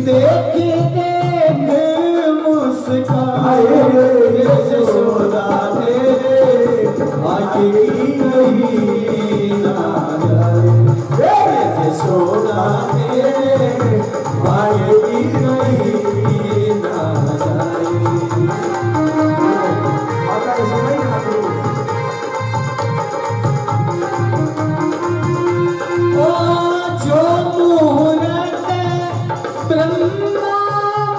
देख देख मुस्काए यशोदा तेरे आगे की नहीं ना जाए यशोदा तेरे आगे की नहीं ना जाए ओ जो मुहूर्त ब्रह्मा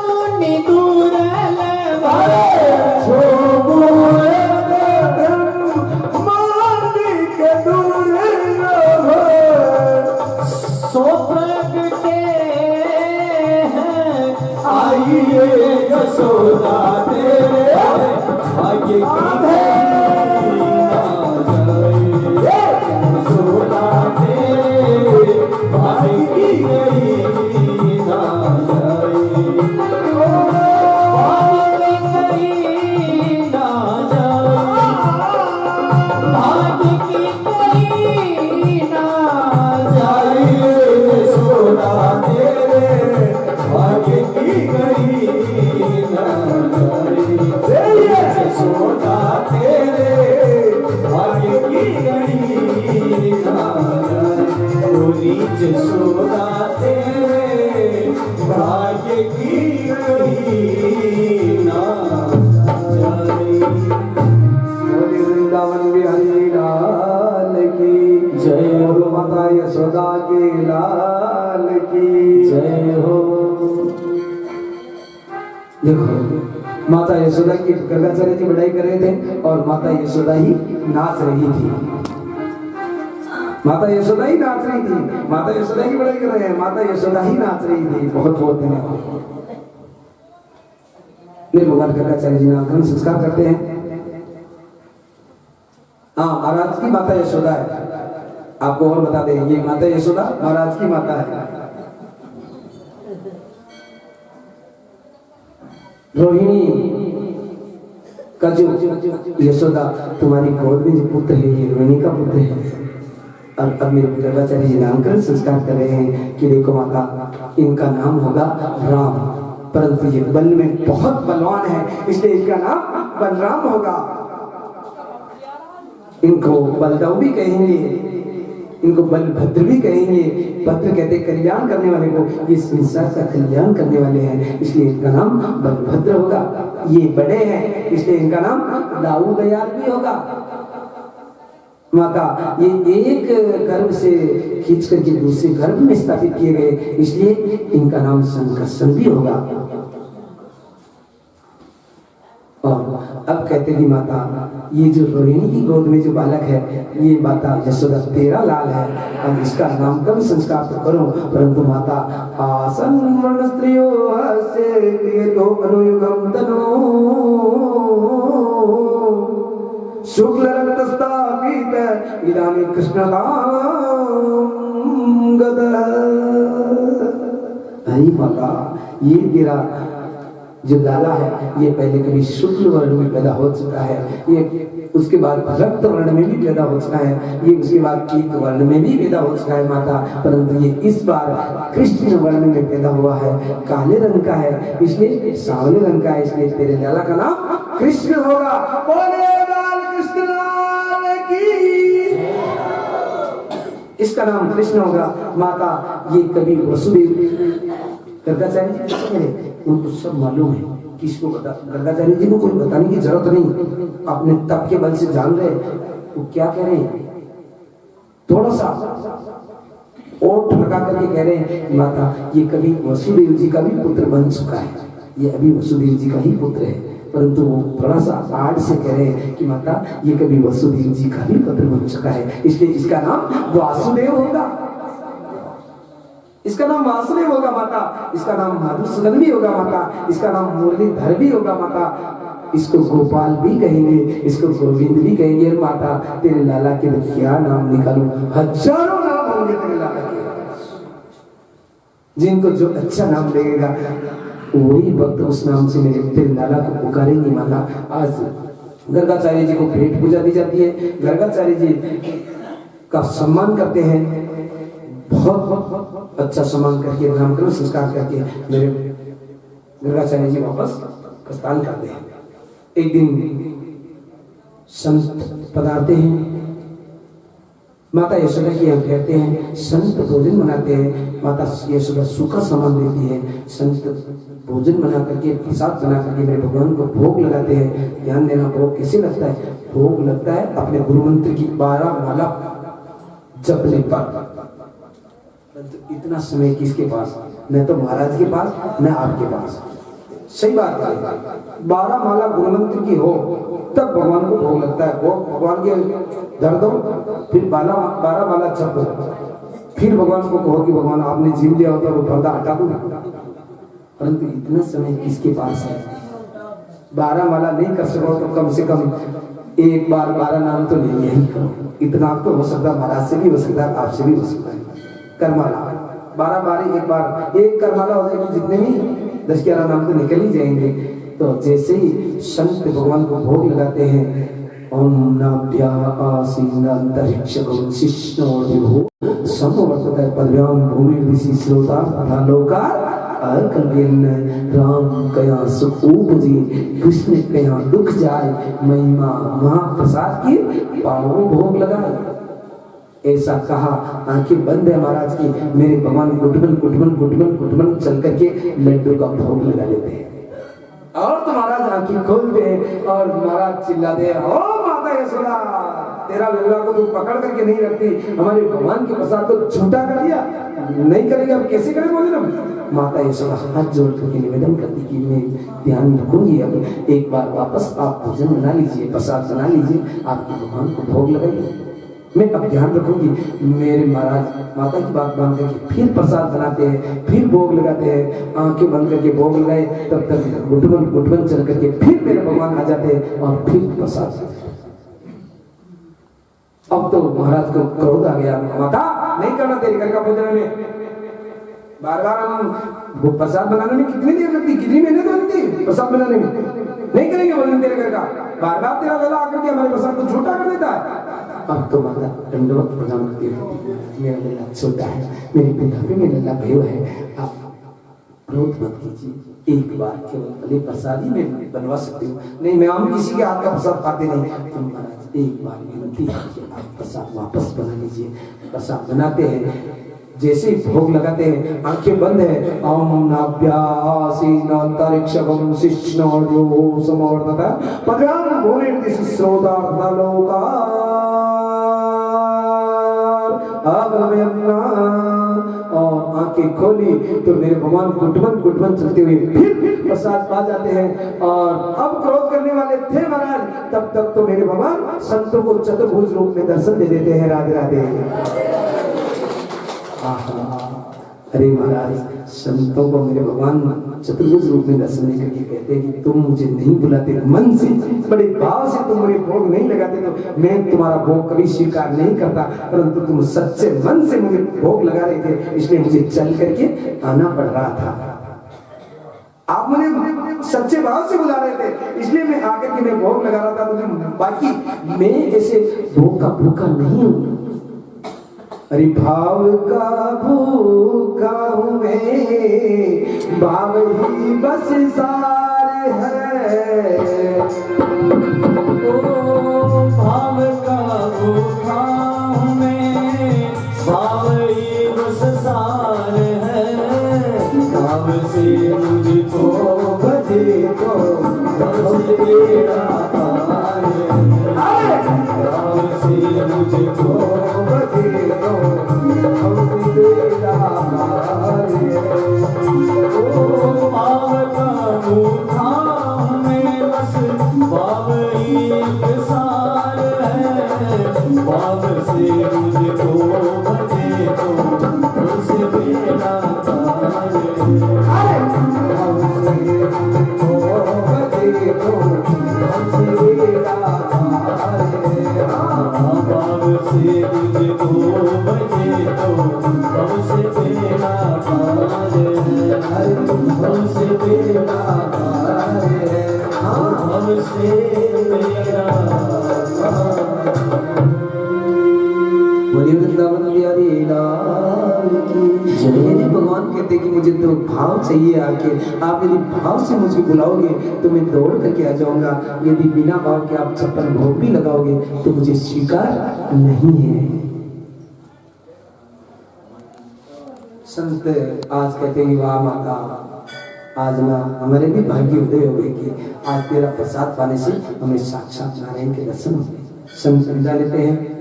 मुनि दूरल भाए जो मुहूर्त ब्रह्मा मुनि के दूरल भाए सो प्रगटे हैं आइए यशोदा तेरे आगे की यशोदा तेरे भाग्य की ना जाए बोले वृंदावन बिहारी लाल की जय हो माता यशोदा के लाल की जय हो देखो माता यशोदा की गर्गाचार्य जी बढ़ाई कर रहे थे और माता यशोदा ही नाच रही थी माता यशोदा ही नाच रही थी माता यशोदा की बड़ाई कर रहे हैं माता यशोदा ही नाच रही थी बहुत बहुत धन्यवाद भगवान गर्गाचार्य जी नाम संस्कार करते हैं हाँ महाराज की माता यशोदा है आपको और बता दें ये माता यशोदा महाराज की माता है रोहिणी का जो यशोदा तुम्हारी गोद में जो पुत्र है ये रोहिणी का पुत्र है और अब मेरे गर्गाचार्य जी नामकरण संस्कार कर रहे हैं कि देखो माता इनका नाम होगा राम परंतु ये बल में बहुत बलवान है इसलिए इनका नाम बलराम होगा इनको बलदाऊ भी कहेंगे इनको बलभद्र भी कहेंगे भद्र कहते कल्याण करने वाले को ये संसार का कल्याण करने वाले हैं इसलिए इनका नाम बलभद्र होगा ये बड़े हैं इसलिए इनका नाम दाऊ दयाल भी होगा माता ये एक गर्भ से खींच करके दूसरे गर्भ में स्थापित किए गए इसलिए इनका नाम संकर्षण भी होगा और अब कहते कि माता ये जो रोहिणी की गोद में जो बालक है ये माता यशोदा तेरा लाल है अब इसका नामकरण संस्कार तो करो परंतु माता आसन वर्ण स्त्रियो हस्य क्रियतो अनुयुगम तनो शुक्ल रक्तस्तापित इदानी कृष्णतां गद हरी माता ये तेरा जो लाला है ये पहले कभी शुक्ल वर्ण में पैदा हो चुका है ये उसके बाद रक्त वर्ण में भी पैदा हो चुका है ये उसके बाद पीत वर्ण में भी पैदा हो चुका है माता परंतु ये इस बार कृष्ण वर्ण में पैदा हुआ है काले रंग का है इसलिए सांवले रंग का है इसलिए तेरे लाला का नाम कृष्ण होगा बोले बाल कृष्ण लाल की इसका नाम कृष्ण होगा माता ये कभी वसुदेव गर्गाचार्य जी कैसे करें उनको सब मालूम है किसको बता गर्गाचार्य जी को कोई बताने की जरूरत नहीं अपने तप के बल से जान रहे वो क्या कह रहे हैं थोड़ा सा ओठ लगा करके कह रहे हैं माता ये कभी वसुदेव जी का भी पुत्र बन चुका है ये अभी वसुदेव जी का ही पुत्र है, परंतु वो थोड़ा सा आड़ से कह रहे हैं कि माता ये कभी वसुदेव जी का भी पुत्र बन चुका है, इसलिए इसका नाम वासुदेव होगा, इसका नाम वासुदेव होगा माता, इसका नाम मधुसूदन भी होगा माता, इसका नाम मुरलीधर भी होगा माता, इसको गोपाल भी कहेंगे, इसको गोविंद भी कहेंगे। माता तेरे लाला के क्या नाम निकालूं, हजारों नाम होंगे तेरे लाला के, जिनको जो अच्छा नाम लगेगा वही भक्त उस नाम से मेरे तेरे लाला को पुकारेंगे माता। आज गर्गाचार्य जी को भेंट पूजा दी जाती है, गर्गाचार्य जी का सम्मान करते हैं, बहुत अच्छा सम्मान करके नामकरण संस्कार करके मेरे गर्गाचार्य जी वापस प्रस्थान करते हैं। एक दिन संत पधारते हैं, माता यशोदा की यहाँ कहते हैं, संत भोजन बनाते हैं, माता यशोदा सूखा सामान देती है, संत भोजन बना करके प्रसाद बना करके मेरे भगवान को भोग लगाते हैं। ध्यान देना, भोग कैसे लगता है, भोग लगता है अपने गुरु मंत्र की 12 माला जपने पर। तो इतना समय किसके पास, न तो महाराज के पास न आपके पास, सही बात है। 12 माला गुरु मंत्र की हो तब भगवान को भोग लगता है, वो भगवान के धर दो, फिर 12 माला जपो, फिर भगवान को कहो कि भगवान आपने जीव लिया होता वो पर्दा हटा दो। परंतु इतना समय किसके पास है, 12 माला नहीं कर सको तो कम से कम एक बार 12 नाम तो ले ही करो। इतना तो हो सकता है, महाराज से भी हो सकता है, आपसे भी हो सकता है। करमाला 12 बार, एक बार एक करमाला हो जाएगी, जितने भी 10-11 नाम तो निकल ही जाएंगे। तो जैसे ही संत भगवान को भोग लगाते हैं, ओम नाभ्या आसीन अंतरिक्षं शिष्णोर्यो समवर्तते पद्भ्यां भूमिर्दिशि श्रोता तथा लोकार अकल्पेन राम कया सुख उपजी कृष्ण कया दुख जाए महिमा महाप्रसाद की पावो भोग लगाए। ऐसा कहा, आंखें बंद है महाराज की, मेरे भगवान गुटमन गुटमन गुटमन गुटमन चल करके लड्डू का भोग लगा लेते हैं। और तो महाराज आंखें खोलते हैं और महाराज चिल्लाते हैं, ओ माता यशोदा तेरा लल्ला को तुम पकड़ करके नहीं रखती, हमारे भगवान के प्रसाद को झूठा कर दिया, नहीं करेंगे अब कैसे करें भोजन। माता यशोदा हाथ जोड़ करके निवेदन करती कि मैं ध्यान रखूंगी, अब एक बार वापस आप भोजन बना लीजिए, प्रसाद बना लीजिए, आपके भगवान को भोग लगाइए, मैं अब ध्यान रखूंगी। मेरे महाराज माता की बात मान करके फिर प्रसाद बनाते हैं, फिर भोग लगाते हैं, आंखें बंद करके भोग लगाए, तब तक गुटबन गुटबन चल करके फिर मेरे भगवान आ जाते हैं और फिर प्रसाद। अब तो महाराज को क्रोध आ गया, माता नहीं करना तेरे घर का भोजन में, बार बार हम प्रसाद बनाने में कितनी देर लगती, कितनी मेहनत लगती प्रसाद बनाने में, नहीं करेंगे भोजन तेरे घर का, बार बार तेरा गला आकर के हमारे प्रसाद को झूठा कर देता है। अब तो माता दंडवत प्रदान करती रहती, मेरा लल्ला छोटा है, मेरे बुढ़ापे में लल्ला भयो है, आप क्रोध मत कीजिए, एक बार केवल भले प्रसाद ही मैं बनवा सकती हूँ, नहीं मैं हम किसी के हाथ का प्रसाद पाते नहीं, तो महाराज एक बार विनती है कि आप प्रसाद वापस बना लीजिए। प्रसाद बनाते हैं, जैसे ही भोग लगाते हैं, आंखें बंद है, ओम नाभ्यासीन अंतरिक्षं शिष्णोर्यो समवर्तते पद्भ्यां भूमिर्दिशि श्रोता तथा लोकार अकल्पेन, और आंखें खोली तो मेरे भगवान गुटबन गुटबन चलते हुए फिर प्रसाद पा जाते हैं। और अब क्रोध करने वाले थे महाराज, तब तक तो मेरे भगवान संतों को चतुर्भुज रूप में दर्शन दे देते हैं। राधे राधे। अरे महाराज संतों को मेरे भगवान चतुर्भुज रूप में दर्शन देकर के कहते हैं कि तुम मुझे नहीं बुलाते मन से, बड़े भाव से तुम मुझे भोग नहीं लगाते तो मैं तुम्हारा भोग कभी स्वीकार नहीं करता, परंतु तुम सच्चे मन से मुझे भोग लगा रहे थे, इसलिए मुझे चल करके आना पड़ रहा था। आप मुझे सच्चे भाव से बुला रहे थे, इसलिए मैं आकर के मैं भोग लगा रहा था मुझे, बाकी मैं ऐसे भोग का भूखा नहीं हूँ। अरे भाव का भूखा हूँ मैं, भाव ही बस सार है, ओ भाव का भूखा हूँ मैं, भाव ही बस सार है, भाव से मुझको भजे को बस तेरा पार है, भाव से मुझको भजे को हम तेरा पार है। ओ भाव का बाग से मुझको बचे तो उसे बेड़ा पार बाग से मुझको बचे तो हमसे बेड़ा पार हमसे बेड़ा पार हमसे बेड़ा बोलिए वृंदावन बिहारी लाल की जय। भगवान कहते कि मुझे तो भाव चाहिए आके, आप यदि भाव से मुझे बुलाओगे तो मैं दौड़ करके आ जाऊंगा, यदि बिना भाव के आप छप्पन भोग भी लगाओगे तो मुझे स्वीकार नहीं है। संत आज कहते हैं वाह माता, आज ना हमारे भी भाग्य उदय हो गए कि आज तेरा प्रसाद पाने से हमें साक्षात नारायण के दर्शन हो गए। संत विदा लेते हैं।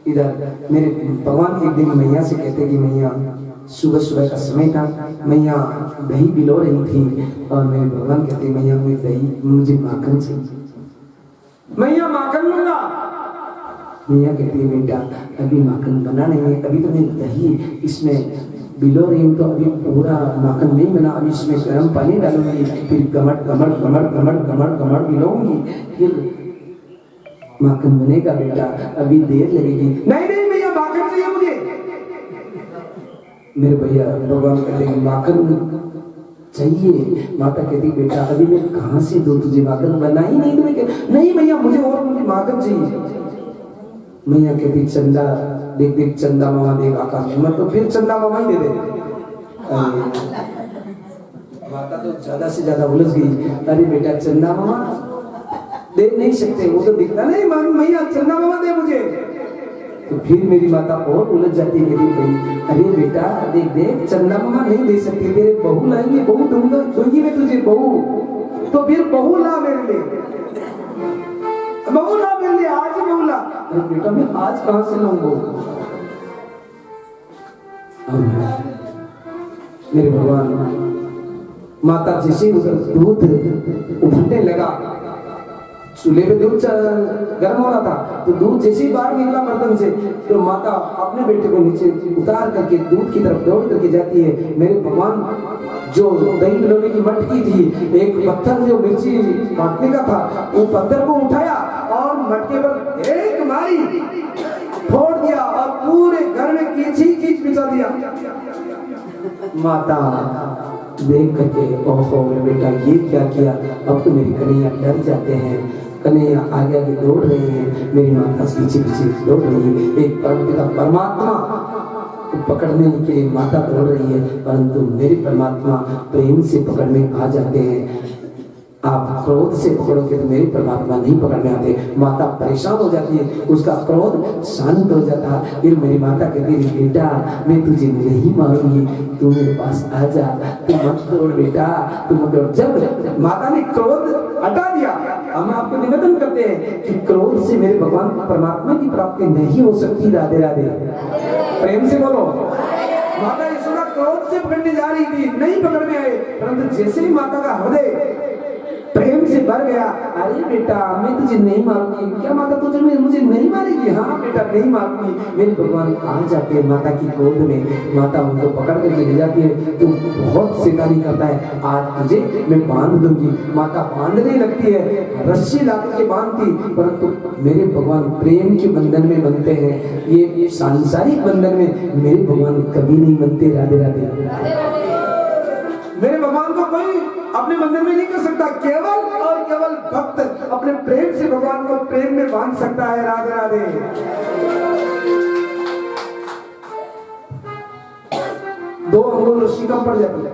इधर मेरे भगवान एक दिन मैया से कहते कि मैया सुबह सुबह का समय था, मैया दही बिलो रही थी और मेरे भगवान कहते मैया मुझे माखन चाहिए, मैया माखन लूंगा। मैया कहती है बेटा अभी माखन बना नहीं है, अभी तो मैं दही इसमें बिलो रही हूँ तो अभी पूरा माखन नहीं बना, अभी इसमें गर्म पानी डालूंगी, फिर गमट गमट गमट गमट गमट गमट बिलोऊंगी, फिर माखन बनेगा बेटा, अभी देर लगेगी। नहीं नहीं भैया माखन चाहिए मुझे। मेरे भैया भगवान कहते हैं माखन चाहिए। माता कहती बेटा अभी मैं कहाँ से दूं तुझे माखन, बना ही नहीं तो मैं नहीं भैया मुझे और मुझे माखन चाहिए। मैया कहती चंदा देख देख चंदा मामा देख आकाश में, तो फिर चंदा मामा ही दे दे। माता तो ज्यादा से ज्यादा उलझ गई, अरे बेटा चंदा मामा दे नहीं सकते, वो तो दिखता नहीं मैया चंदा मामा दे मुझे। तो फिर मेरी माता और उलझ जाती है, भाई अरे बेटा देख देख चंदा मामा नहीं दे सकते, तेरे बहू लाएंगे, बहू दूंगा दूंगी मैं तुझे बहू, तो फिर बहू ला मेरे लिए, बहू ला मेरे लिए, आज ही बहू ला। अरे बेटा मैं आज कहाँ से लाऊं बहू। मेरे भगवान माता जैसे उधर दूध उबलने लगा, चूल्हे पे दूध गर्म हो रहा था, तो दूध जैसे ही बाहर निकला बर्तन से तो माता अपने बेटे को नीचे उतार करके दूध की तरफ दौड़ करके जाती है। मेरे भगवान जो दही मिलाने की मटकी थी, एक पत्थर जो मिर्ची काटने का था, वो पत्थर को उठाया और मटके पर एक मारी फोड़ दिया और पूरे घर में कीच ही कीच बिछा दिया। माता देख करके ओहो बेटा ये क्या किया, अब तो मेरी कन्हैया डर जाते हैं, कन्हैया आगे आगे दौड़ रही है, मेरी माता पीछे पीछे दौड़ रही है। एक परमपिता परमात्मा को पकड़ने के लिए माता दौड़ रही है, परंतु मेरे परमात्मा प्रेम से पकड़ने आ जाते हैं। आप क्रोध से पकड़ोगे तो मेरे परमात्मा नहीं पकड़ने आते। माता परेशान हो जाती है, उसका क्रोध शांत हो जाता। फिर मेरी माता कहती है बेटा मैं तुझे नहीं मारूंगी, तू मेरे पास आ जा, तू मत दौड़ बेटा, तू मत दौड़। जब माता ने क्रोध हटा दिया, हम आपको निवेदन करते हैं कि क्रोध से मेरे भगवान परमात्मा की प्राप्ति नहीं हो सकती। राधे राधे, प्रेम से बोलो। माता यशोदा क्रोध से पकड़ने जा रही थी, नहीं पकड़ में आए, परंतु जैसे ही माता का हृदय प्रेम से भर गया, अरे बेटा मैं तुझे नहीं मारूंगी। क्या माता तुझे मुझे नहीं मारेगी? हाँ बेटा नहीं मारूंगी। मेरे भगवान आ जाते हैं माता की गोद में, माता उनको पकड़ करके ले जाती है। तू बहुत शैतानी करता है, आज तुझे मैं बांध दूंगी। माता बांधने लगती है, रस्सी ला करके बांधती, परंतु मेरे भगवान प्रेम के बंधन में बनते हैं, ये सांसारिक बंधन में मेरे भगवान कभी नहीं बनते। राधे राधे। मेरे भगवान को कोई अपने बंधन में नहीं कर सकता, केवल और केवल भक्त अपने प्रेम से भगवान को प्रेम में बांध सकता है। राधे राधे। दो अंगुल रस्सी कम पड़ जाती है,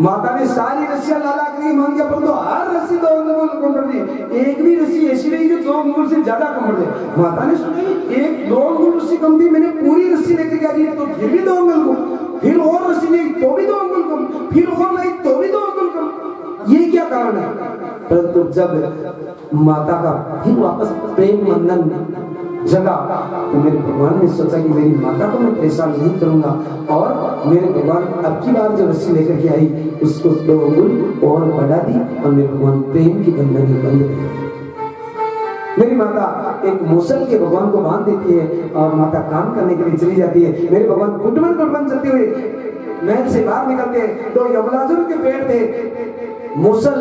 माता ने सारी रस्सियां लाला करी मांग गया, परंतु हर रस्सी 2 अंगुल कम पड़ रही, एक भी रस्सी ऐसी नहीं जो 2 अंगुल से ज्यादा कम पड़ जाए। माता ने सुनी 1-2 अंगुल रस्सी कम थी, मैंने पूरी रस्सी लेकर गया तो फिर भी 2 अंगुल कम, फिर और रस्सी ली तो भी 2 अंगुल कम, फिर और लाई तो भी 2 अंगुल कम। ये क्या कारण है? परंतु जब माता का फिर वापस प्रेम बंधन जगा तो मेरे भगवान ने सोचा कि मेरी माता को मैं परेशान नहीं करूंगा, और मेरे भगवान अब की बार जो रस्सी लेकर के आई उसको 2 अंगुल और बढ़ा दी और मेरे भगवान प्रेम की बंधन में बंध गए। मेरी माता एक मूसल के भगवान को बांध देती है और माता काम करने के लिए चली जाती है। मेरे भगवान गुटमन गुटमन चलते हुए महल से बाहर निकलते हैं तो यमलाजुर के पेड़ थे, मूसल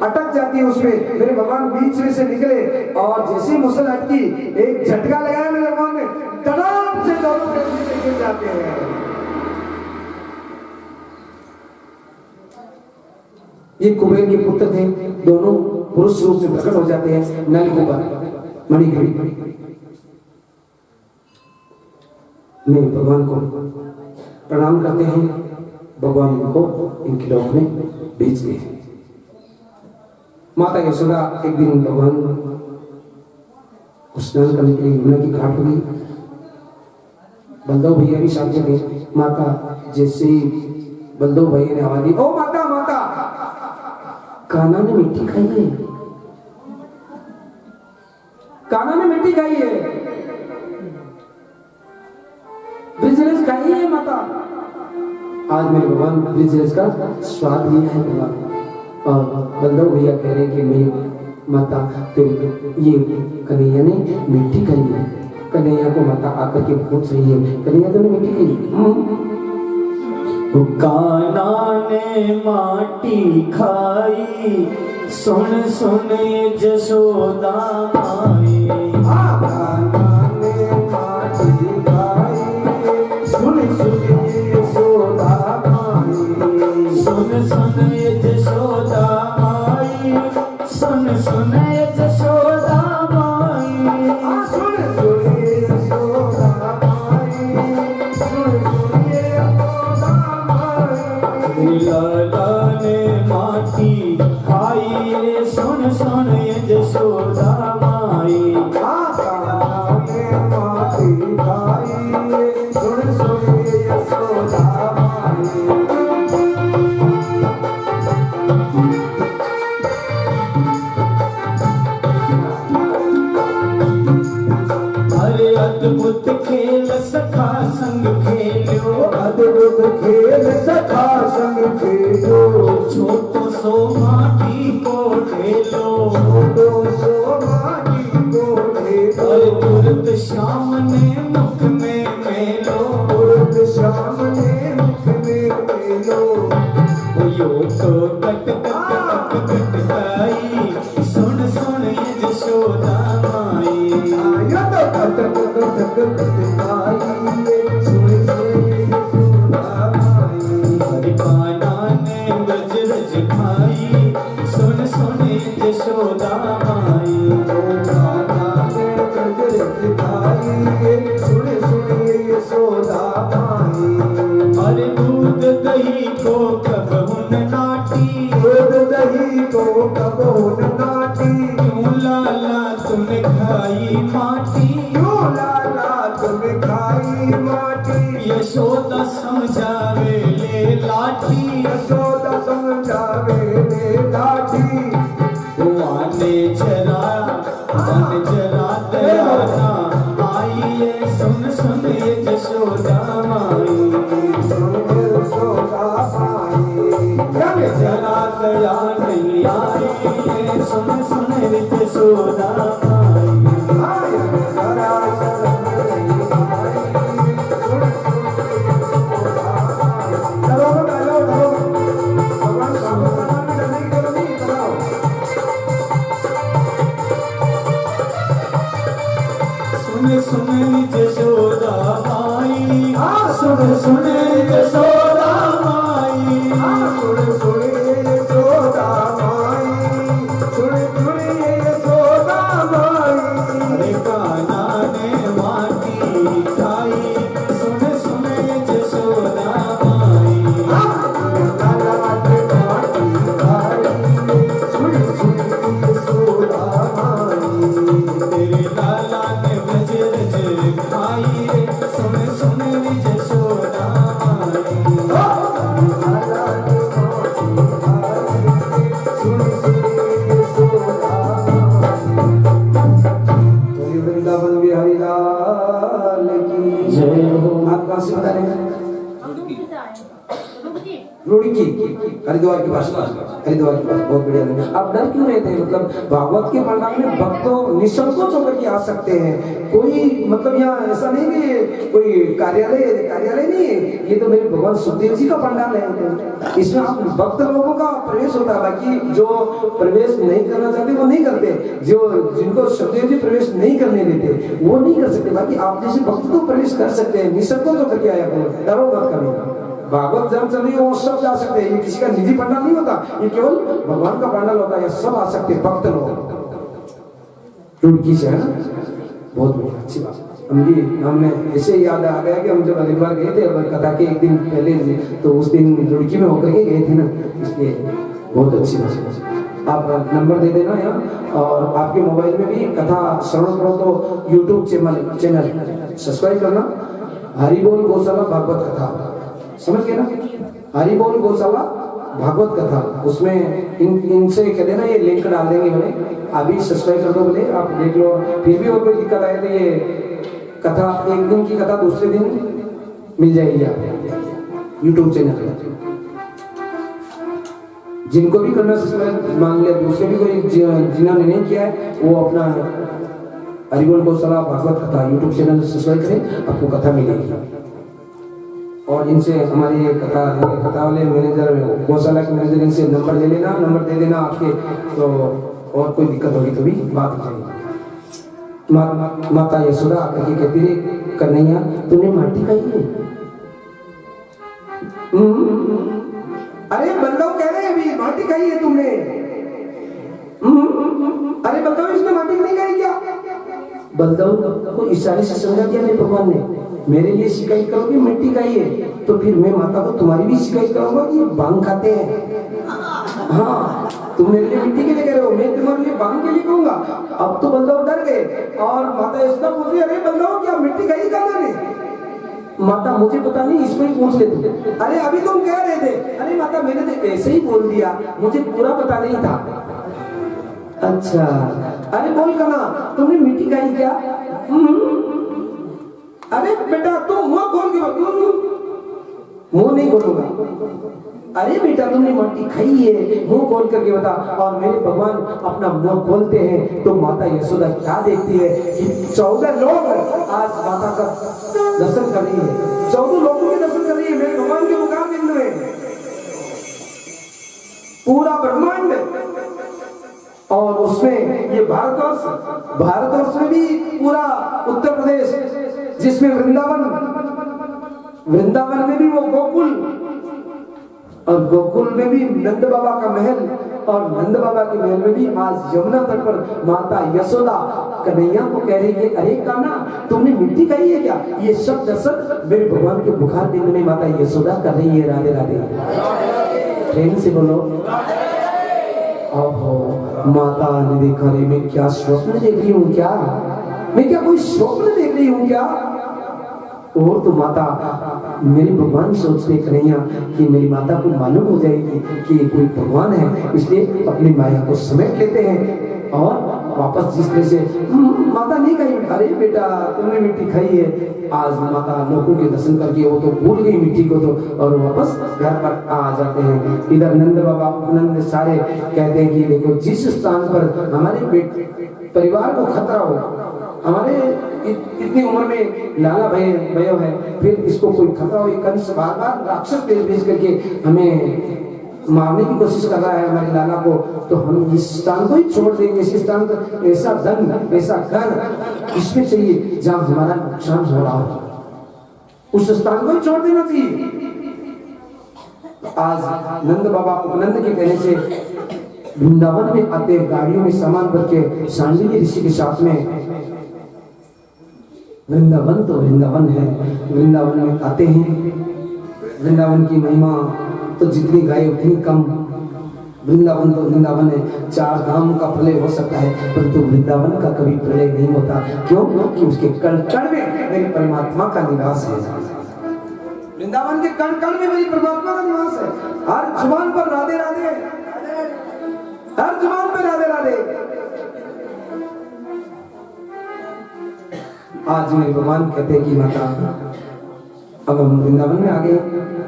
अटक जाती है उसमें। मेरे भगवान बीच में से निकले और जैसे मूसल अटकी एक झटका लगाया मेरे भगवान ने, तड़ाम से दोनों पेड़ नीचे गिर जाते हैं। ये कुबेर के पुत्र थे, दोनों पुरुष रूप में प्रकट हो जाते हैं। नलकुबर मणिग्रीव में भगवान को प्रणाम करते हैं, भगवान इनको इनके लोक में भेजते हैं। माता यशोदा एक दिन भगवान को स्नान करने के लिए यमुना की घाट पर गई। बलदेव भैया भी साथ में गए। माता जैसे बलदेव भैया ने आवाज दी, ओ माता माता, कान्हा ने मिट्टी खाई है, कान्हा ने मिट्टी खाई है, ब्रिजरस खाई है माता। आज मेरे भगवान ब्रिजरस का स्वाद लिया है भगवान। और बलदेव भैया कह रहे हैं कि मैं माता तो ये कन्हैया ने मिट्टी खाई है। कन्हैया को माता आकर के पूछ रही है, कन्हैया तुमने मिट्टी खाई? कान्हा ने माटी खाई, सुन सुन जशोदा माई। कान्हा ने माटी खाई, सुन सुन यशोदा माई। सुन सुन जशोदा माई, सुन सुन जशोदा माई। सुन सुन यशोदा माई, सुन सुन यशोदा माई। लाला ने माटी खाई, सुन सुन जशोदा माई। कान्हा ने माटी खाई, सुन सुन यशोदा माई। अरे अद्भुत खेल सखा संग खेलो, अद्भुत खेल सखा संग खेलो। छोटो सो माटी को ढेलो, छोटो सो माटी को ढेलो। अरे तुरंत श्याम ने मुख में मेलो, तुरंत श्याम ने मुख में मेलो। यो तो कट कट कट कट गाई, सुन सुन जशोदा माई। आया तो कट कट कट कट गाई, सुन सुन यशोदा माई। हरि कान्हा ने वज्रज खाई, सुन सुन जशोदा माई। कान्हा ने वज्रज खाई, सुन सुन यशोदा माई। अरे दूध दही को कब हुन नाटी, दूध दही को कब हुन नाटी। क्यों लाला तुमने खाई माटी, क्यों लाला तुम खाई माटी। यशोदा समझावे ले लाठी, यशोदा समझावे ले लाठी। वो आने जरा मन जरा दयाना आई है, सुन सुन ये जशोदा माई। सुन यशोदा माई। जरा दया नहीं आई है, सुन सुन ये जशोदा माई। आया जरा शरण नहीं आई, सुन सुन यशोदा माई। चलो चलो चलो, भगवान भगवान की डरने की जरूरत नहीं, कराओ। सुन सुन जशोदा माई, सुन सुन जशोदा माई। सुन सुन यशोदा माई, सुन सुन यशोदा माई। अरे कान्हा ने माटी खाई, सुन सुन जशोदा माई। लाला ने माटी खाई, सुन सुन यशोदा माई। तेरे लाला ने वज्रज खाई, सुन सुन जशोदा माई। लाला ने माटी खाई, सुन सुन यशोदा माई। बोलिए वृंदावन बिहारी लाल की जय हो। आप कहाँ से बता रहे हैं? रुड़की हरिद्वार के पास, हरिद्वार के पास, बहुत बढ़िया लगा। आप डर क्यों रहे थे? मतलब भागवत के पंडाल में भक्त तो निसंकोच होकर के आ सकते हैं, कोई मतलब यहाँ ऐसा नहीं कि कोई कार्यालय नहीं है, ये तो मेरे भगवान सुखदेव जी का पंडाल है। इसमें आप भक्त लोगों का प्रवेश होता है, बाकी जो प्रवेश नहीं करना चाहते वो नहीं करते, जो जिनको सुखदेव जी प्रवेश नहीं करने देते वो नहीं कर सकते, बाकी आप जैसे भक्त तो प्रवेश कर सकते हैं, निसंकोच होकर के आया करो, डरो मत कभी। भागवत जब चल रही है वो सब जा सकते हैं, ये किसी का निजी पंडाल नहीं होता, ये केवल भगवान का पंडाल होता है, सब आ सकते हैं भक्त लोग। रुड़की से है ना, बहुत बढ़िया, अच्छी बात। हमने ऐसे याद आ गया कि हम जब हरिद्वार गए थे और कथा के एक दिन पहले, तो उस दिन रुड़की में होकर के गए थे ना, इसलिए बहुत अच्छी बात। आप नंबर दे देना यहाँ, और आपके मोबाइल में भी कथा श्रवण करो तो यूट्यूब चैनल सब्सक्राइब करना, हरि बोल गौशाला भागवत कथा, समझ गए ना, हरि बोल गौशाला भागवत कथा, उसमें इनसे कह देना, ये लिंक डाल देंगे बोले, अभी सब्सक्राइब कर दो बोले, आप देख लो। फिर भी और कोई दिक्कत आए तो ये कथा, एक दिन की कथा दूसरे दिन मिल जाएगी आप यूट्यूब चैनल पर। जिनको भी करना सब्सक्राइब मान लिया, दूसरे भी कोई जिन्होंने नहीं किया है वो अपना हरि बोल गौशाला भागवत कथा यूट्यूब चैनल सब्सक्राइब करें, आपको कथा मिलेगी। और इनसे हमारी कथा वाले मैनेजर, गौशाला के मैनेजर, इनसे नंबर ले लेना, नंबर दे देना आपके, तो और कोई दिक्कत होगी तो भी बात करेंगे। माता यशोदा आकर के कहती है, कन्हैया तूने माटी खाई है? अरे बंदो कह रहे हैं अभी माटी खाई है तुमने? अरे बताओ इसने माटी नहीं खाई क्या? बलदाऊ को इशारे से समझा दिया मेरे भगवान ने, मेरे लिए शिकायत करोगे मिट्टी खाइए, तो फिर मैं माता को तुम्हारी भी शिकायत करूंगा कि भांग खाते हैं। हाँ, तुम मेरे लिए मिट्टी के लिए कह रहे हो, मैं तुम्हारे लिए भांग के लिए कहूंगा। अब तो बलदाऊ डर गए और माता यशोदा पूछ रही, अरे बलदाऊ क्या मिट्टी खाई क्या मैंने? माता मुझे पता नहीं, इसको ही पूछ लेते। अरे अभी तुम कह रहे थे, अरे माता मैंने तो ऐसे ही बोल दिया, मुझे पूरा पता नहीं था। अच्छा, अरे बोल करना तुमने मिट्टी खाई क्या? अरे बेटा तुम मुंह खोल के बता। मुंह नहीं खोलूंगा। अरे बेटा तुमने मिट्टी खाई है, मुंह खोल करके बता। और मेरे भगवान अपना मुंह खोलते हैं तो माता यशोदा क्या देखती है कि 14 लोग आज माता का दर्शन कर रही है, 14 लोगों के दर्शन कर रही है मेरे भगवान के मुखार बिंदु में, पूरा ब्रह्मांड। और उसमें ये भारतवर्ष में भी पूरा उत्तर प्रदेश, जिसमें वृंदावन में भी वो गोकुल, और गोकुल में भी नंद बाबा का महल, और नंद बाबा के महल में भी आज यमुना तट पर माता यशोदा कन्हैया को कह रही है, अरे कान्हा तुमने मिट्टी खाई है क्या? ये सब दर्शन मेरे भगवान के बुखार बिंदु में माता यशोदा कर रही है। राधे राधे, प्रेम से बोलो। ओहो, माता ने देखा, रे मैं क्या स्वप्न देख रही हूँ क्या? मैं क्या कोई स्वप्न देख रही हूँ क्या? और तो माता, मेरी भगवान सोचते कन्हैया कि मेरी माता को मालूम हो जाएगी कि कोई भगवान है, इसलिए अपनी माया को समेट लेते हैं और वापस जिस तरह से माता नहीं खाई। अरे बेटा तुमने मिट्टी खाई है। आज माता लोगों के दर्शन करके वो तो भूल गई मिट्टी को, तो और वापस घर पर आ जाते हैं। इधर नंद बाबा उपनंद सारे कहते हैं कि देखो जिस स्थान पर हमारे परिवार को खतरा हो, हमारे इतनी उम्र में लाला भयो है, फिर इसको कोई खतरा हो, कंस बार बार राक्षस भेज करके हमें मारने की कोशिश कर रहा है हमारे लाला को, तो हम इस स्थान को ही छोड़ देंगे। इस स्थान पर ऐसा धन, ऐसा घर इसमें चाहिए जहां हमारा नुकसान हो रहा हो, उस स्थान को ही छोड़ देना चाहिए। आज नंद बाबा उपनंद के कहने से वृंदावन में आते, गाड़ियों में सामान भर के सांडिल्य ऋषि के साथ में, वृंदावन तो वृंदावन है, वृंदावन में आते हैं। वृंदावन की महिमा तो जितनी गाय उतनी कम। वृंदावन तो वृंदावन है, 4 धाम का प्रलय हो सकता है, परंतु वृंदावन का कभी प्रलय नहीं होता। क्यों? कि उसके कण कण में मेरी परमात्मा का निवास है। वृंदावन के कण कण में मेरी परमात्मा का निवास है। हर जुबान पर राधे राधे, हर जुबान पर राधे राधे। आज मेरे भगवान कहते हैं कि माता अब हम वृंदावन में आ गए।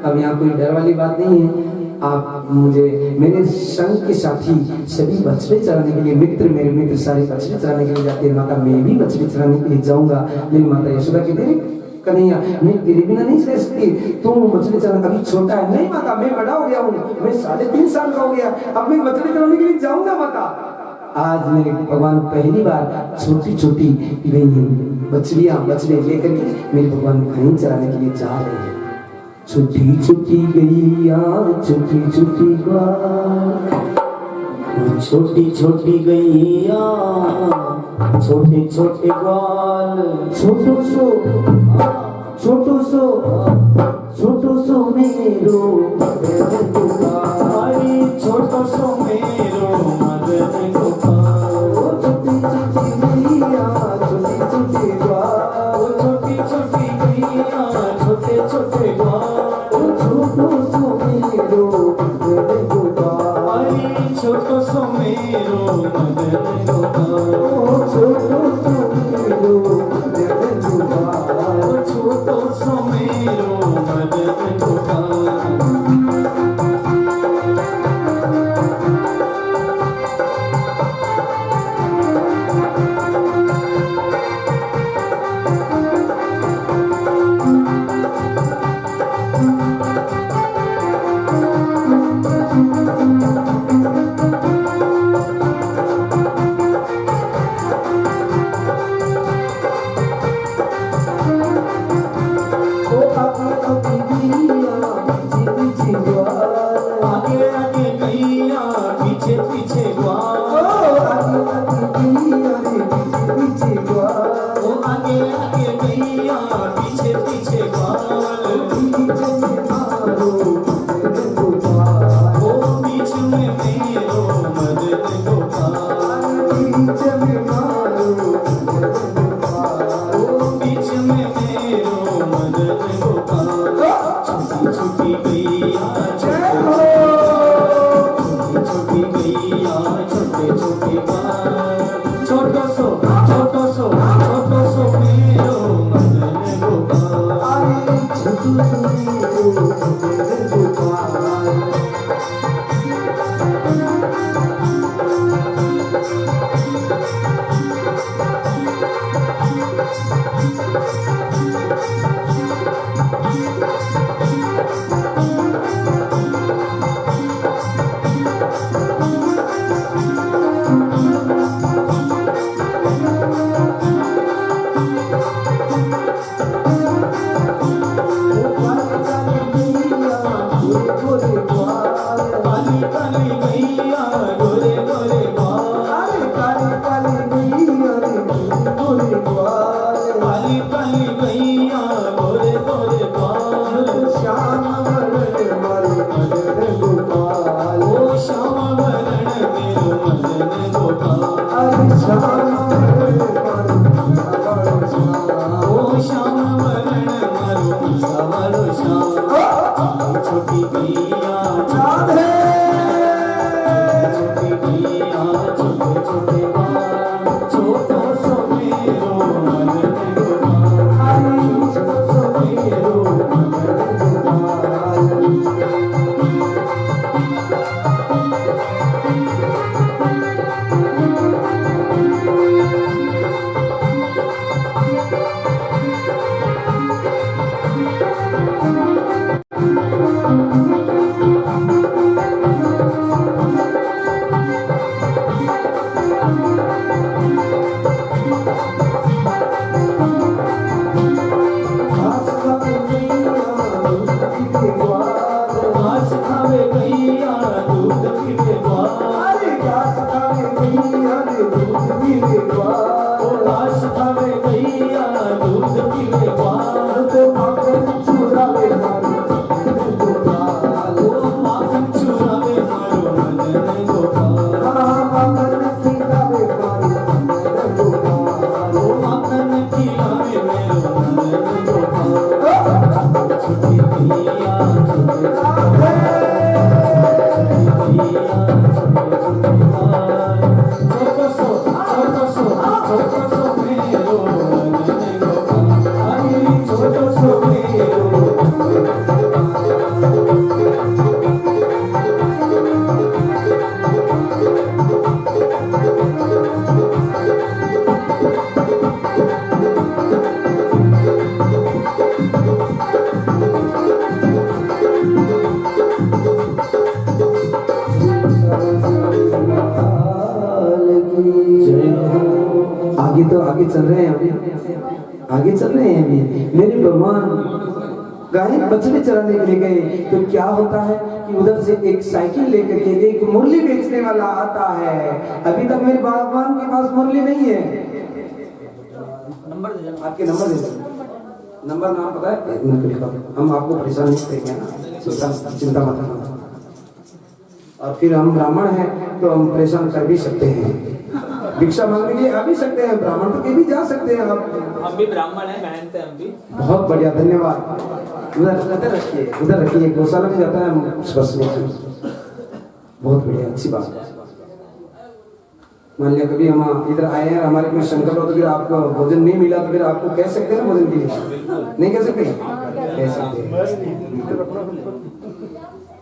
अब यहाँ कोई डर वाली बात नहीं है। आप मुझे मेरे संग के साथी सभी बछड़े चराने के लिए, मित्र मेरे मित्र सारे बछड़े चराने के लिए जाते हैं। माता मैं भी बछड़े चराने के लिए जाऊंगा। मेरी माता यशोदा कहती है कन्हैया मैं तेरे बिना नहीं रह सकती, तुम बछड़े चराना अभी छोटा है। नहीं माता मैं बड़ा हो गया हूँ, मैं 3.5 साल का हो गया, अब मैं बछड़े चराने के लिए जाऊंगा माता। आज मेरे भगवान पहली बार छोटी छोटी बछड़ियां बछड़े लेकर के मेरे भगवान कहीं चराने के लिए जा रहे हैं। छोटी छोटी गैया छोटी छोटी ग्वाल, छोटी छोटी गैया छोटे छोटे ग्वाल, छोटो सो छोटो सो छोटो सो मेरो मदन गोपाल, छोटो सो मेरो मदन गोपाल। छोटी छोटी गैया छोटी छोटी ग्वाल, छोटी छोटी गैया छोटे छोटे ग्वाल, छोटो सो मेरो मदन गोपाल, छोटो सो मेरो मदन गोपाल, छोटो सो मेरो मदन गोपाल, छोटो सो मेरो मदन गोपाल। में भी मेरे भगवान गाय बछड़े चराने के लिए गए तो क्या होता है कि उधर से एक साइकिल लेकर के एक मुरली बेचने वाला आता है। अभी तक मेरे भगवान के पास मुरली नहीं है। नंबर दे, आपके नंबर दे, नंबर नाम पता है, हम आपको परेशान नहीं करेंगे ना, चिंता मत करना। और फिर हम ब्राह्मण हैं तो हम परेशान कर भी सकते हैं, भिक्षा मांगने के लिए आ भी सकते हैं, ब्राह्मण तो कहीं भी जा सकते हैं आप। हम भी ब्राह्मण हैं, मेहनत है हम भी। बहुत बढ़िया, धन्यवाद। उधर रखिए, उधर रखिए, गौशाला में जाता है स्पर्श में। बहुत बढ़िया, अच्छी बात। मान लिया कभी हम इधर आए हैं, हमारे कोई संकल्प हो तो फिर आपको भोजन नहीं मिला तो फिर आपको कह सकते हैं ना भोजन के लिए, नहीं कह सकते? कह सकते हैं।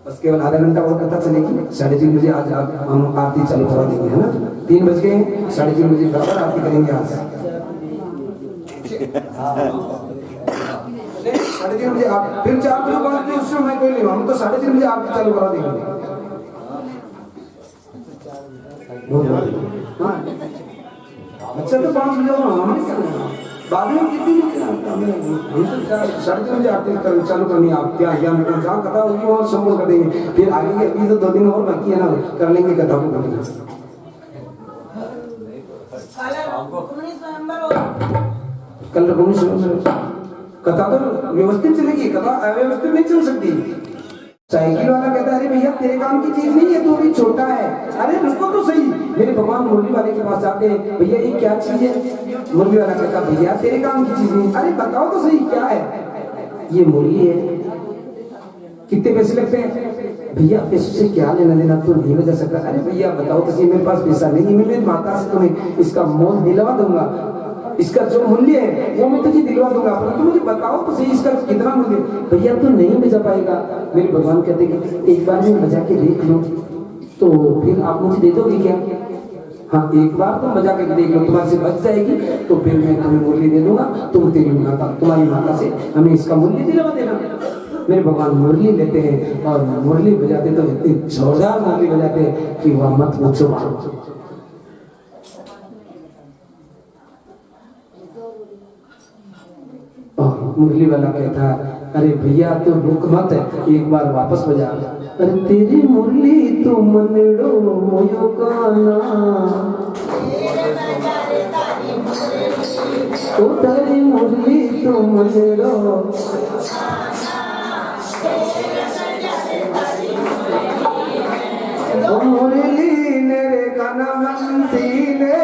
बस केवल आधा घंटा और कथा चलेगी। 3:30 बजे आज हम आरती चालू करवा देंगे, है ना? 3 बज गए, 3:30 बजे बराबर आरती करेंगे आज। 3:30 बजे आप फिर 4 बजे बाद उससे मैं कोई नहीं, हम तो 3:30 बजे आरती चालू करा देंगे। अच्छा तो 5 बजे हमें क्या बाद में कितनी 3:30 बजे आरती चालू करनी है। आप क्या ज्ञान जहाँ कथा होगी वहाँ संपूर्ण कर देंगे। फिर आगे के अभी तो 2 दिन और बाकी है ना, कर लेंगे कथा को करेंगे। कल कथा तो व्यवस्थित चलेगी, कथा अव्यवस्थित नहीं चल सकती। साइकिल वाला कहता है अरे भैया तेरे काम की चीज नहीं है, तू अभी छोटा है। अरे रुको तो सही। मेरे भगवान मुरली वाले के पास जाते हैं, भैया ये क्या चीज है? मुरली वाला कहता भैया तेरे काम की चीज नहीं। अरे बताओ तो सही क्या है? ये मुरली है। कितने पैसे लगते हैं? भैया पैसे से क्या लेना देना, तो नहीं बजा सकता। अरे भैया बताओ तो सही, मेरे पास पैसा नहीं है, मैं मेरी माता से तुम्हें इसका मोल दिलवा दूंगा, इसका जो मूल्य है वो मैं तुझे दिलवा दूंगा, परंतु मुझे बताओ तो सही इसका कितना मूल्य। भैया तू नहीं बजा पाएगा। मेरे भगवान कहते कि एक बार मैं बजा के देख लूं तो फिर आप मुझे दे दोगे क्या? हाँ, एक बार तुम बजा के देख लो, तुम्हारे से बच जाएगी तो फिर मैं तुम्हें मुरली दे दूंगा, तुम तेरी माता तुम्हारी माता से हमें इसका मूल्य दिलवा देना। मेरे भगवान मुरली लेते हैं और मुरली बजाते तो इतनी जोरदार मुरली बजाते हैं कि वह मत पूछो। मुरली वाला कहता है अरे भैया तू रुक मत, एक बार वापस बजा। अरे तेरी मुरली तो मनड़ो मोयो गाना, ओ तेरी मुरली तो मनड़ो, ओ मुरली मेरे गाना मंदी ने,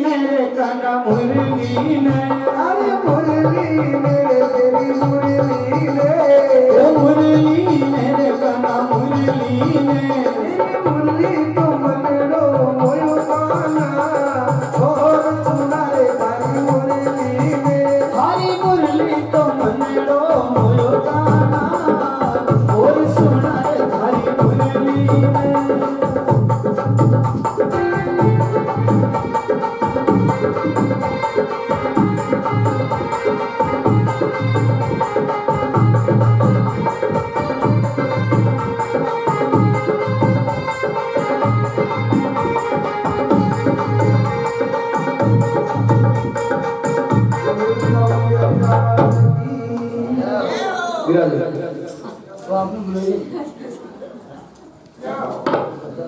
मेरे गाना मुरली ने, अरे मुरली मेरे तेरी मुरली ने, ओ मुरली मेरे गाना मुरली ने, मुरली तो मनड़ो मोयो गाना, और सुना रे भाई मुरली में, भाई मुरली तो मनड़ो मोयो गाना, और सुना रे भाई मुरली में।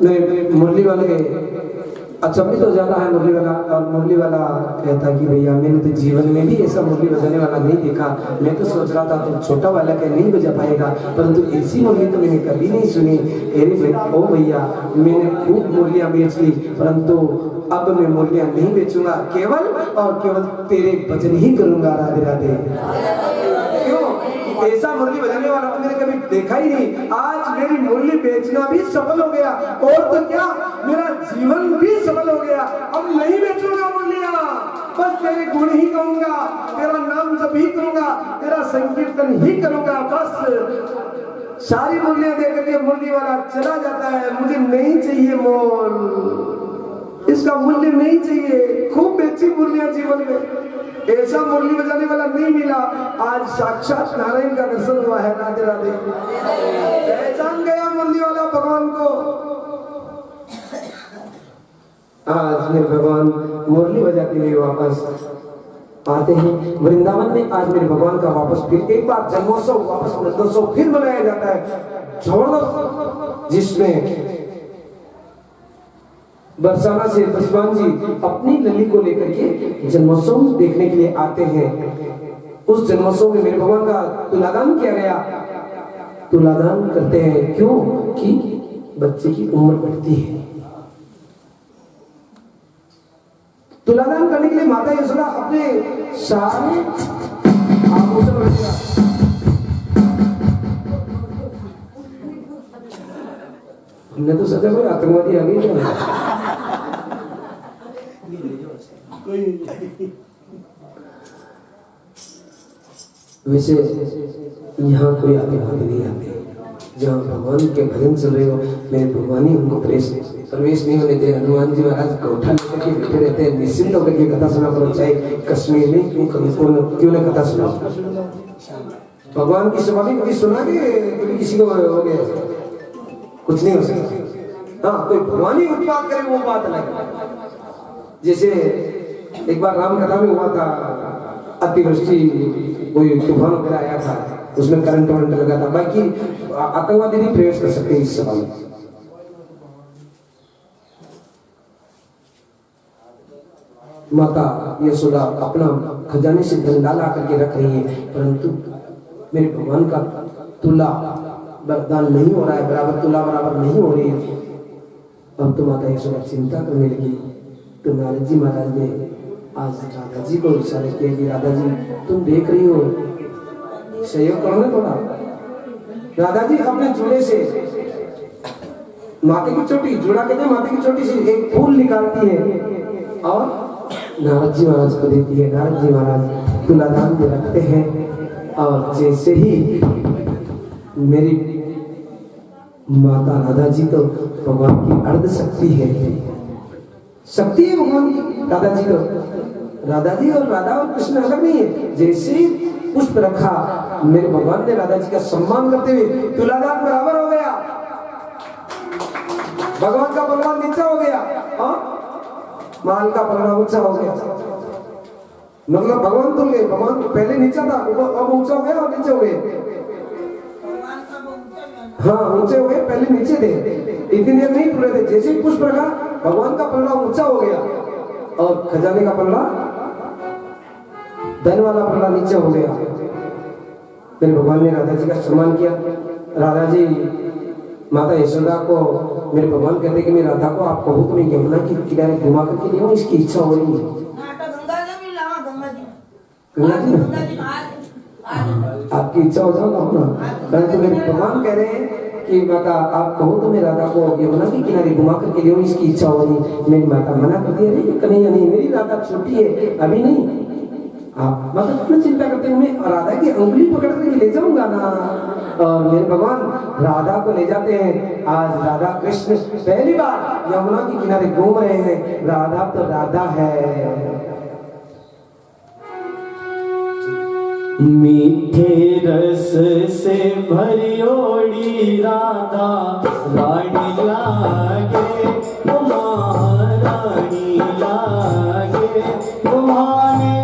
नहीं, मुरली वाले अचंभित हो जाता है मुरली वाला, और मुरली वाला कहता है कि भैया मैंने तो जीवन में भी ऐसा मुरली बजाने वाला नहीं देखा। मैं तो सोच रहा था तो छोटा वाला क्या नहीं बजा पाएगा, परंतु ऐसी मुरली तो मैंने कभी नहीं सुनी। ओ भैया मैंने खूब मुरलियां बेच ली, परंतु अब मैं मुरलियां नहीं बेचूंगा, केवल और केवल तेरे भजन ही करूंगा। राधे राधे। क्यों? ऐसा मुरली बजाने वाला तो मैंने कभी देखा ही नहीं। आज मेरी मुरली बेचना भी सफल हो गया, और तो क्या मेरा जीवन भी सफल हो गया। अब नहीं बेचूंगा मुरलियां, बस तेरे गुण ही कहूंगा, तेरा नाम जप ही करूंगा, तेरा संकीर्तन ही करूंगा। बस सारी मुरलियां देकर के मुरली वाला चला जाता है। मुझे नहीं चाहिए मोल, इसका मूल्य नहीं चाहिए। खूब बेची मुरलियां जीवन में, ऐसा मुरली बजाने वाला नहीं मिला। आज साक्षात नारायण का दर्शन हुआ है। राधे राधे। पहचान गया मुरली वाला भगवान को। आज में भगवान मुरली बजाते हुए वापस आते हैं वृंदावन में। आज मेरे भगवान का वापस फिर एक बार जन्मोत्सव वापस नंदोत्सव फिर मनाया जाता है जबरदस्त, जिसमें बरसाना से बसवान जी अपनी लली को लेकर के जन्मोत्सव देखने के लिए आते हैं। उस जन्मोत्सव में मेरे भगवान का तुलादान किया गया। तुलादान करते हैं क्यों कि बच्चे की उम्र बढ़ती है। तुलादान करने के लिए माता यशोदा अपने सारे आभूषण रखेगा। हमने तो सोचा कोई आतंकवादी आ गई क्या? वैसे यहाँ कोई आतंकवादी नहीं आते। जहाँ भगवान के भजन चल रहे हो मेरे भगवान ही उनको प्रवेश नहीं होने दे। हनुमान जी महाराज कोठा लेकर के बैठे रहते हैं, निश्चिंत होकर के कथा सुना करो, चाहे कश्मीर में क्यों ना कथा सुना। भगवान की सभा में कभी सुना कि कभी किसी को हो गया? कुछ नहीं हो सकता। हाँ, कोई भगवान ही उत्पाद करे वो बात अलग। जैसे एक बार राम कथा में हुआ था, अतिवृष्टि कोई तूफान वगैरह आया था, उसमें करंट वरंट लगा था। बाकी आतंकवादी नहीं प्रवेश कर सकते इस सभा में। माता यशोदा अपना खजाने से धन डाला करके रख रही है, परंतु मेरे भगवान का तुला दान नहीं हो रहा है, बराबर तुला बराबर नहीं हो रही है। अब तो माता यशोदा चिंता करने लगी। तो नारद जी महाराज ने आज राधा जी को इशारा किया कि राधा जी तुम देख रही हो, सहयोग करो ना थोड़ा। राधा जी अपने जुड़े से माथे की चोटी, जुड़ा कहते हैं, माथे की चोटी से एक फूल निकालती है और नारद जी महाराज को देती है। नारद जी महाराज तुलादान में रखते हैं और जैसे ही मेरी माता राधा जी तो भगवान की अर्ध शक्ति है, शक्ति है भगवान की राधा जी। तो राधा जी और राधा और कृष्ण अलग नहीं है। जैसे ही पुष्प रखा, मेरे भगवान ने राधा जी का सम्मान करते हुए तुलादान बराबर हो गया, भगवान का पलड़ा नीचा हो गया और माल का पलड़ा ऊंचा हो गया। मतलब भगवान तुल गए। भगवान पहले नीचा था, अब ऊंचा हो गया और नीचे हो गए। हाँ, ऊंचे हो गए, पहले नीचे थे, इतनी देर नहीं तुले थे। जैसे ही पुष्प रखा, भगवान का पलड़ा ऊंचा हो गया और खजाने का पलड़ा, धन वाला पलड़ा नीचे हो गया। फिर भगवान ने राधा जी का सम्मान किया। राधा जी माता यशोदा को मेरे भगवान कहते कि मैं राधा को आप कहो तो मैं यमुना की किनारे घुमा करके ले आऊं, इसकी इच्छा हो रही है। गंगा जी आपकी इच्छा हो जाओ अपना, परंतु मेरे भगवान कह रहे हैं कि माता आप कहो तो मैं राधा को यमुना के किनारे घुमा करके ले आऊं, इसकी इच्छा हो रही। मेरी माता मना कर दिया, नहीं कन्हैया नहीं, मेरी राधा छोटी है, अभी नहीं। आप मतलब कितना चिंता करते हैं, मैं राधा की उंगली पकड़ के ले जाऊंगा ना। और मेरे भगवान राधा को ले जाते हैं। आज राधा कृष्ण पहली बार यमुना के किनारे घूम रहे हैं। राधा तो राधा है। मीठे रस से भरियोड़ी राधा रानी लागे, महारानी लागे। तुम्हारे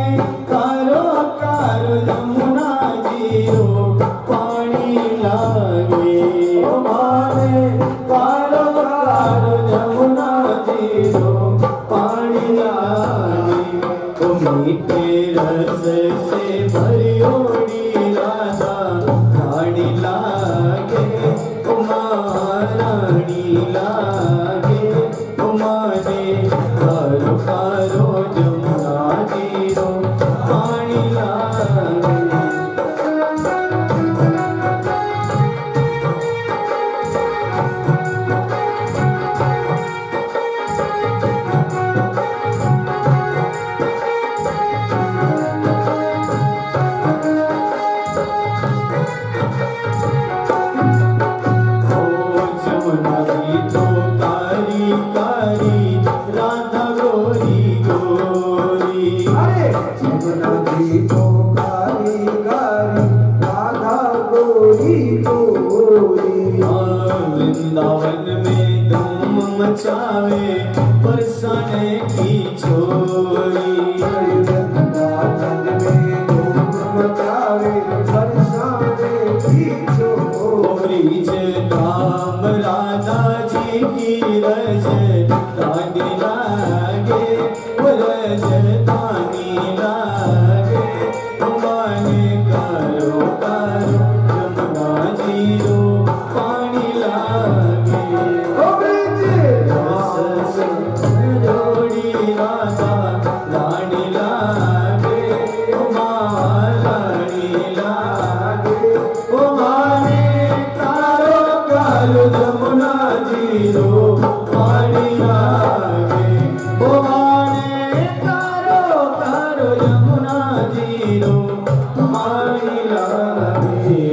कारो कारो यमुना जीरो पानी लागे, तुम्हारे कारो कारो यमुना जीरो पानी लागे। मीठे रस से भरियोड़ी राधा रानी लागे, महारानी लागे। तुम्हारे कारो कारो यमुना जीरो पानी लागे। वृंदावन में धूम मचावे बरसाने की छोरी, वृंदावन चमकावे बरसाने की जो ब्रिज धाम राधा जी की रज दानी लागे, रज दानी लागे। माने करो करो जमुना जी रो पानी लागे। ओ ब्रिज जोड़ी राधा रानी लागे, रानी लागे। ओ माने कारो कारो जमुना जी रो पानी लागे। ओ माने कारो कारो जमुना जी रो पानी लागे।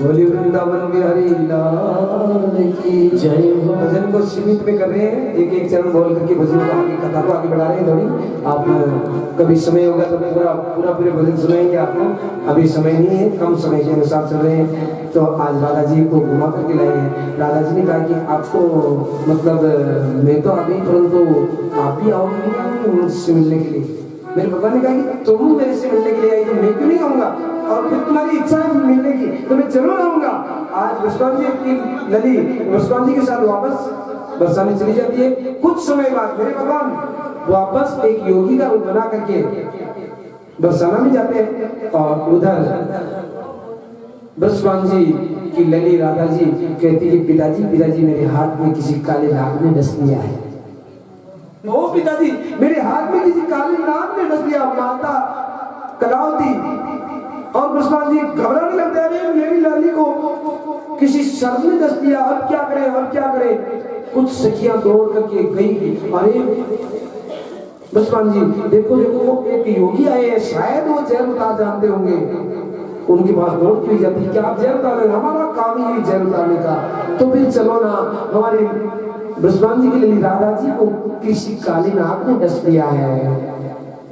बोली वृंदावन बिहारी लाल की जय हो। भजन को सीमित में कर रहे हैं, एक एक चरण बोल करके भजन को आगे, कथा को आगे बढ़ा रहे हैं थोड़ी। आप कभी समय होगा तो पूरे भजन सुनाएंगे आपको। अभी समय नहीं है, कम समय के अनुसार चल रहे हैं। तो आज राधा जी को घुमा करके लाए हैं। राधा जी ने कहा कि आपको मतलब मैं तो आ गई, परंतु आप भी आओगे मुझसे मिलने के लिए। मेरे पापा ने कहा कि तुम मेरे से मिलने के लिए आई तो मैं क्यों नहीं आऊंगा, और फिर तुम्हारी इच्छा है मिलने की तो मैं जरूर आऊंगा। आज मुस्कान जी की लली मुस्कान जी के साथ वापस बरसाने चली जाती है। कुछ समय बाद मेरे भगवान वापस एक योगी का रूप बना करके बरसाना में जाते हैं, और उधर बसवान जी की लली राधा जी कहती है पिताजी मेरे हाथ में किसी काले नाग ने डस लिया है। ओ पिताजी मेरे हाथ में किसी काले नाग ने डस लिया। माता कलावती और बसवान जी घबराने लगते हैं, अरे मेरी लाली को किसी शर्म ने डस लिया, अब क्या करें अब क्या करें। कुछ सखियां दौड़ करके गई, अरे बसवान जी देखो देखो एक योगी आए हैं, शायद वो जहर उतार जानते होंगे। उनके पास दौड़ की जाती, क्या आप जहर उतार, हमारा काम ही जहर उतारने का, तो फिर चलो ना। हमारे बसवान जी के लिए राधा जी को किसी काली नाग ने डस लिया है।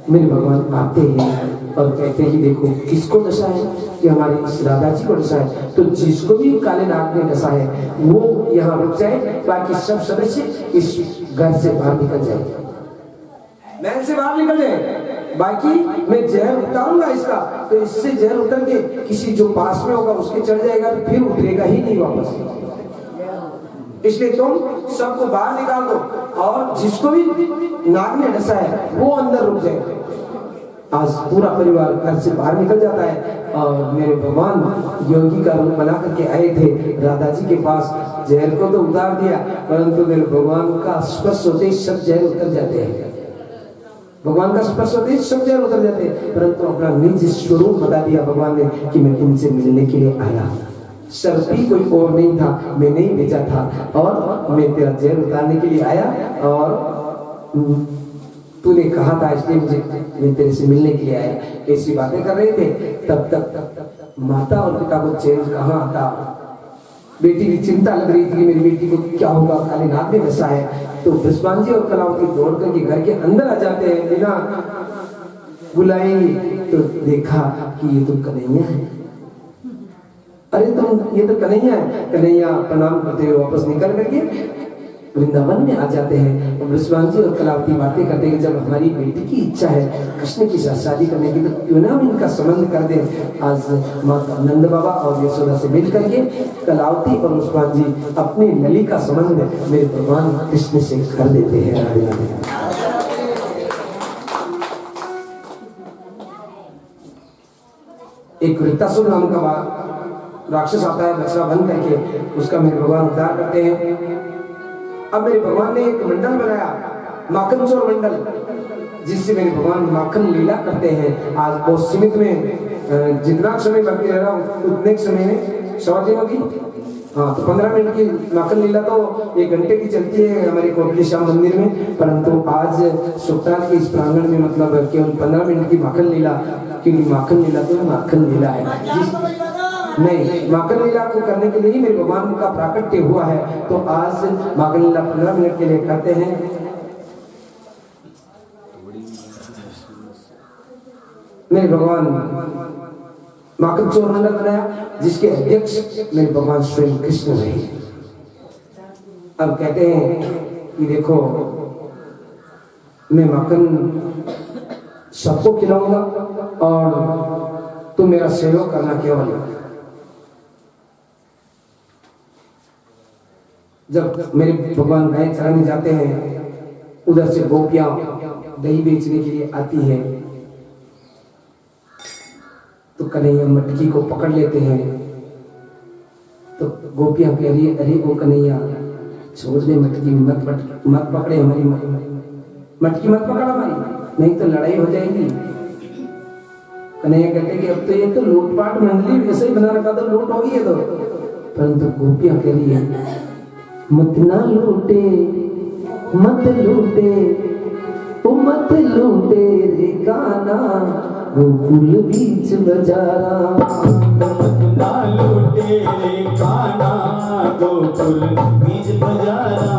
मेरे भगवान आते हैं और कहते हैं देखो किसको डसा है, कि हमारे इस राधा जी को डसा है। तो जिसको भी काले नाग ने डसा है वो यहाँ रुक जाए, बाकी सब सदस्य इस घर से बाहर निकल जाए, महल से बाहर निकल जाए। बाकी मैं जहर उतारूंगा इसका, तो इससे जहर उतर के किसी जो पास में होगा उसके चढ़ जाएगा, तो फिर उतरेगा ही नहीं वापस। इसलिए तुम सबको बाहर निकाल दो, और जिसको भी नाग ने डसा है वो अंदर रुक जाए। आज पूरा परिवार घर से बाहर निकल जाता है, और मेरे भगवान योगी का रूप बना करके आए थे राधा जी के पास। जहर को तो उतार दिया, परंतु मेरे भगवान का स्पर्श होते ही सब जहर उतर जाते हैं। भगवान का स्पर्श होते ही सब जहर उतर जाते हैं, परंतु अपना निज स्वरूप बता दिया भगवान ने कि मैं तुमसे मिलने के लिए आया। शर्ती कोई और नहीं था, मैंने ही भेजा था, और मैं तेरा जहर उतारने के लिए आया, और तूने कहा था इसलिए मैं तेरे से मिलने के लिए आया। ऐसी बातें कर रहे थे, तब तक माता और पिता को चैन कहाँ आता। बेटी की चिंता लग रही थी कि मेरी बेटी को क्या होगा, काले नाग ने डसा है। तो बसवान जी और कलावती दौड़ करके घर के अंदर आ जाते हैं बिना बुलाए। तो देखा कि ये तो कन्हैया है। अरे तुम ये तो कन्हैया है। कन्हैया प्रणाम करते हुए वापस निकल करके वृंदावन में आ जाते हैं। और बसवान जी और कलावती बातें करते हैं, जब हमारी बेटी की इच्छा है कृष्ण के साथ शादी करने की, तो क्यों ना हम इनका संबंध कर दें। आज माता नंद बाबा और यशोदा से मिल करके कलावती और बसवान जी अपनी लली का संबंध मेरे भगवान कृष्ण से कर देते हैं। एक वृत्तासुर नाम का राक्षस आता है, बछड़ा बन करके उसका मेरे भगवान उद्धार करते हैं। अब मेरे भगवान ने एक मंडल बनाया, माखन चोर मंडल, जिससे मेरे भगवान माखन लीला करते हैं। आज बहुत सीमित में जितना समय बाकी रह रहा उतने समय में 100 दिनों की, हाँ तो 15 मिनट की माखन लीला तो 1 घंटे की चलती है हमारे कोटली श्याम मंदिर में, परंतु आज सुल्तान के इस प्रांगण में मतलब केवल 15 मिनट की माखन लीला, क्योंकि माखन लीला तो माखन लीला है। नहीं, माखन लीला को करने के लिए ही मेरे भगवान का प्राकट्य हुआ है। तो आज माखन लीला 15 मिनट के लिए करते हैं। मेरे भगवान माखन चोर मंडल बनाया, जिसके अध्यक्ष मेरे भगवान स्वयं कृष्ण रहे। अब कहते हैं कि देखो मैं माखन सबको खिलाऊंगा और तू मेरा सहयोग करना केवल। जब मेरे भगवान गाय चराने जाते हैं, उधर से गोपियां दही बेचने के लिए आती है, तो कन्हैया मटकी को पकड़ लेते हैं। तो गोपियां कह रही है, अरे ओ कन्हैया छोड़ दे मटकी, मत पकड़े हमारी मटकी मत पकड़ हमारी, नहीं तो लड़ाई हो जाएगी। कन्हैया कहते कि अब तो ये तो लूटपाट मंडली वैसे ही बना रखा था, लूट होगी ये तो। परंतु गोपियां कह रही है, मत ना लूटे मत लूटे ओ मत लूटे रे गाना, गोकुल बीच बजारा। मत ना लूटे रे गाना, गोकुल बीच बजारा।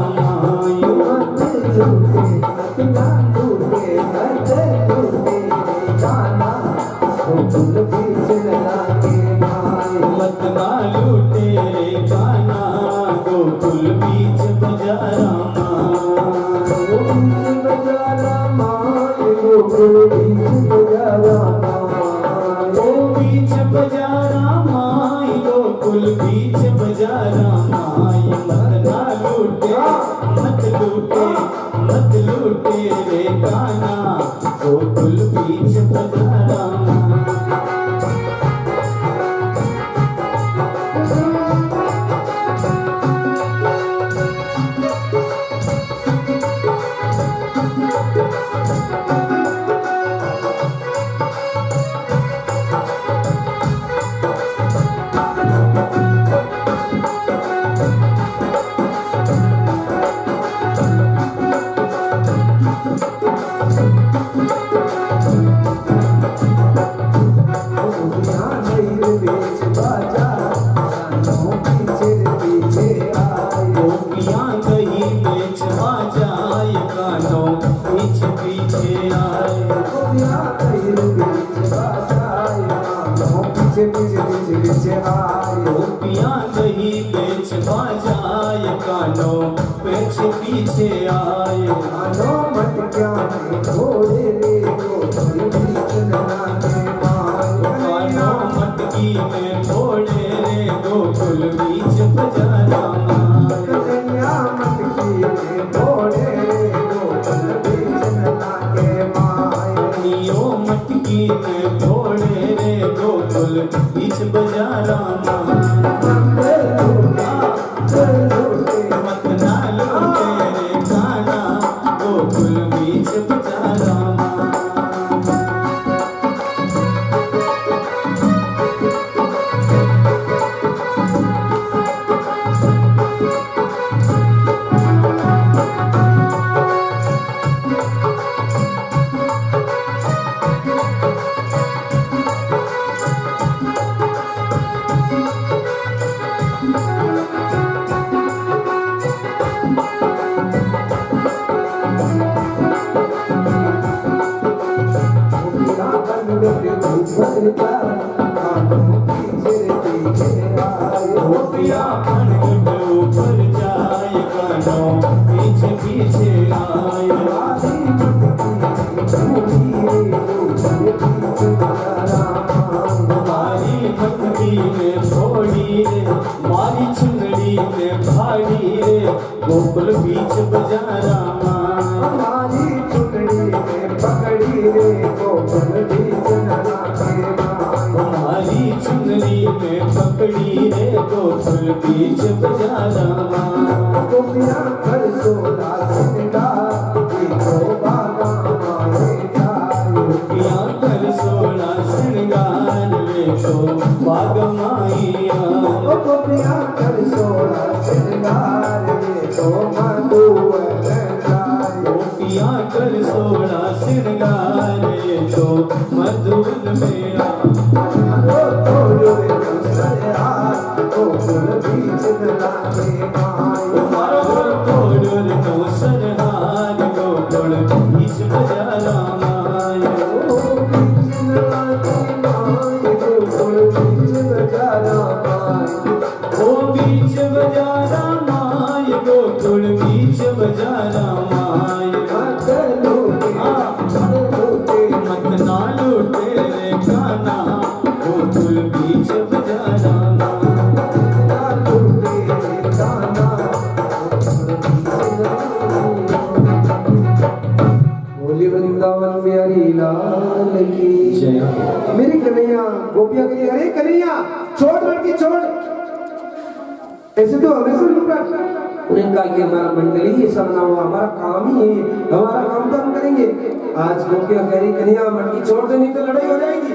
मत लूटे मत ना लूटे मत लूटे रे गाना, गोकुल बीच लगा माए। मत ना लूटे रे गाना, गोकुल बीच बजारा। गोकुल बीच बजारा ओ बीच बजारा माई, गोकुल बीच बजारा माई। मत ना लूटे मत लूटे मत लूटे रे गाना, गोकुल बीच बजारा। गोपियां दही बेच बाजाए, कानों पीछे पीछे आए। कानों मटकिया में घोड़े रे गोकुल बीच लगाने माए। कानों मटकी में घोड़े रे गोकुल बीच बजारा माए। कन्हैया मटकी में घोड़े रे गोकुल बीच लगाने माए। नियो मटकी में घोड़े रे गोकुल बीच बजारा माए। मत ना लूटे रे गाना, गोकुल बीच बजारा माए। गोपिया पन ऊपर जाए, कानों पीछे पीछे आए। हमारी भक्ति में थोड़ी रे, मारी चुनरी में भाड़ी रे, गोकुल बीच बजारा माए। हमारी चुनरी में पकड़ी रे गोकुल बीच लगाने माए। हमारी चुनरी में पकड़ी रे, गोकुल बीच बजारा माए। गोपियां कर सोला सिंगार, देखो बागा माए जाए। गोपियां कर सोला श्रृंगार, वे तो बाग माइया। गोपियां कर सोला सिंगार, देखो मधुवन जाए। गोपियां कर सोला श्रृंगार, वे तो मधुवन मेरा। गोकुल बीच लगाने माए। मारो तोड़ तो सरहार, गोकुल बीच बजारा माए। ओ बीच बजारा माए, गोकुल बीच बजारा माए। मत ना लूटे रे मेरी कन्हैया गोपियां के लिए, अरे कन्हैया छोड़ लड़की छोड़, ऐसे तो हमेशा लूटा। उन्हें कहा कि हमारा मंडली ये सब ना हो, हमारा काम ही है, हमारा काम तो हम करेंगे। आज गोपियां कह रही कन्हैया मटकी छोड़ दे, नहीं तो लड़ाई हो जाएगी।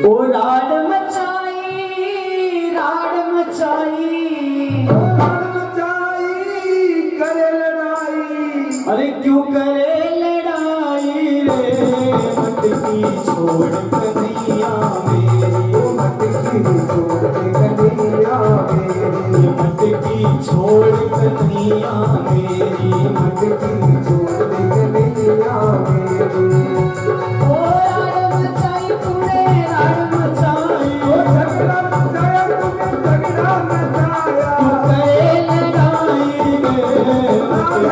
ओ राड मचाई, राड मचाई, राड मचाई, करे लड़ाई। अरे क्यों करे लड़ाई रे, मटकी छोड़ कन्हैया मेरी, मटकी छोड़ कन्हैया मेरी, मटकी छोड़ कन्हैया मेरी, मटकी छोड़ कन्हैया मेरी। ओ राड मचाई तूने, राड मचाई, ओ झगड़ा मचाया तूने, झगड़ा मचाया। तू करे लड़ाई रे, मटकी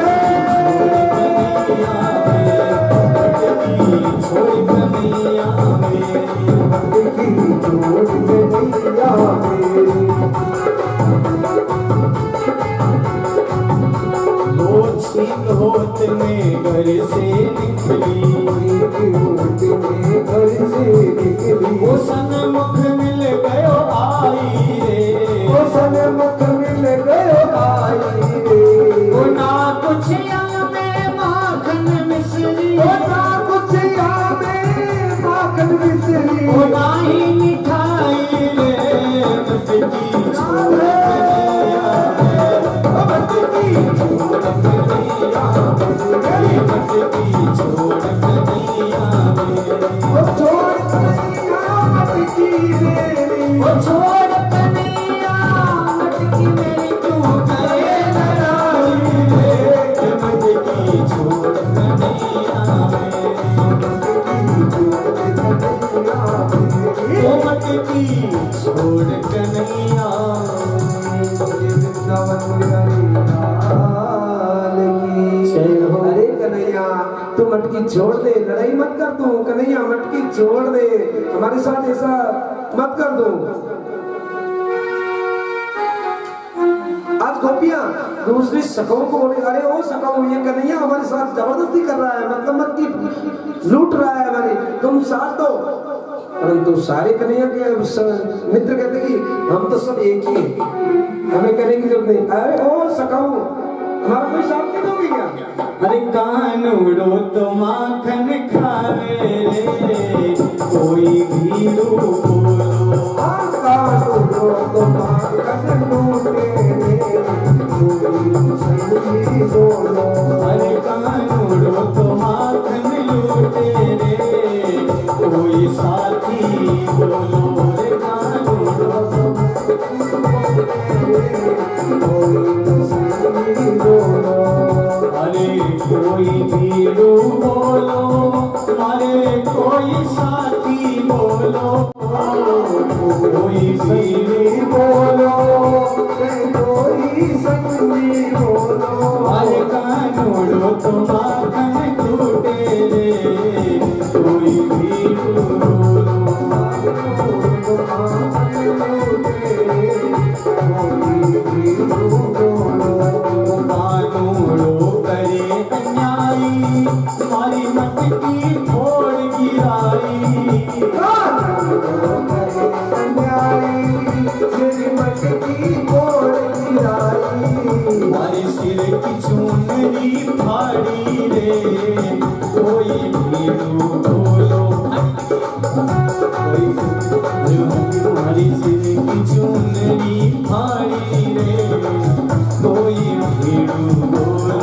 छोड़ कन्हैया मेरी, मटकी छोड़ कन्हैया मेरी। वो छीन होत में घर से निकली, घर से निकली, वो सन्मुख मिल गयो आई रे, वो सन्मुख मिल गयो आई रे। वो ना कुछ में माखन मिश्री, वो ना कुछ में माखन मिश्री, वो ना ही मिठाई रे, मटकी छोड़ कन्हैया मटकी छोड़ कन्हैया मेरी, मटकी छोड़ कन्हैया वो छोड़ कन्हैया मटकी मेरी, वो छोड़ कन्हैया मटकी मेरी, क्यों करे लड़ाई रे, मटकी छोड़ कन्हैया मेरी, वो मटकी छोड़ कन्हैया। अरे कन्हैया तू मटकी छोड़ दे, लड़ाई मत कर तू कन्हैया, मटकी छोड़ दे, हमारे साथ ऐसा मत कर दो। आज गोपियां दूसरी सखाओं को बोले अरे ओ सखाओ ये कन्हैया हमारे साथ जबरदस्ती कर रहा है, मतलब मटकी लूट रहा है हमारी, तुम साथ दो। परंतु सारे कन्हैया के मित्र कहते कि हम तो सब एक ही हैं, हमें करने की जरूरत नहीं। अरे ओ सखाओ हमारा कोई साथ नहीं दोगे क्या? अरे कानूड़ो तो माखन खावे रे, कोई भीड़ू बोलो, कानूड़ो तो माखन लूटे रे, कोई सही बोलो। अरे कानूड़ो तो माखन लूटे रे, कोई साथी बोलो रे, कानूड़ो तो अरे कोई भीड़ू बोलो, अरे कोई साथी बोलो, कोई भीड़ू बोलो, कोई संगी बोलो। अरे कानूड़ो तो माखन टूटे रे, कोई भीड़ू बोलो, कानूड़ो करे अन्यायी, मारी मटकी फोड़ गिराई, मारी सिर की चुनरी फाड़ी रे, कोई भीड़ू बोलो, मारी सिर की चुनरी फाड़ी रे, कोई भीड़ू बोलो।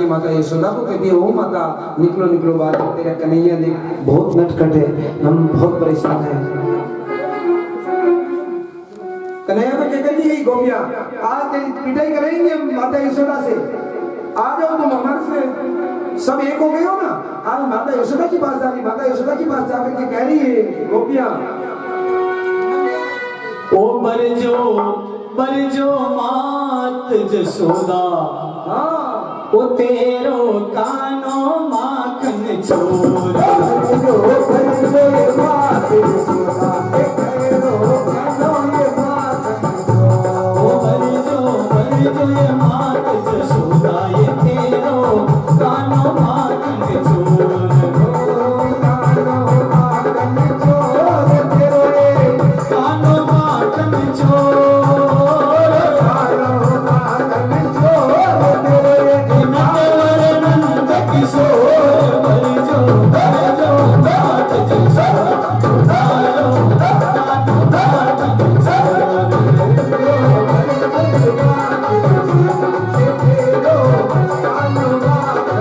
की माता यशोदा को कहती है, ओ माता निकलो निकलो बाहर, तेरा कन्हैया देख बहुत नटखट है, हम बहुत परेशान हैं। कन्हैया को कहकर यही गोपियां आज तेरी पिटाई करेंगे हम माता यशोदा से, आ जाओ तुम हमारे से, सब एक हो गए हो ना। आज माता यशोदा की पास जा रही, माता यशोदा की पास जाकर के कह रही है गोपियां, ओ बरजो मात जसोदा, हाँ ओ तेरो कानो माखन चोर। बरजो मात जसोदा, तेरो कानो ये माखन चोर। ओ बरजो ये मात जसोदा, ये तेरो कानो माखन चोर। कानो माखन चोर, नंद किशोर। बरजो मात जसोदा, कानो माखन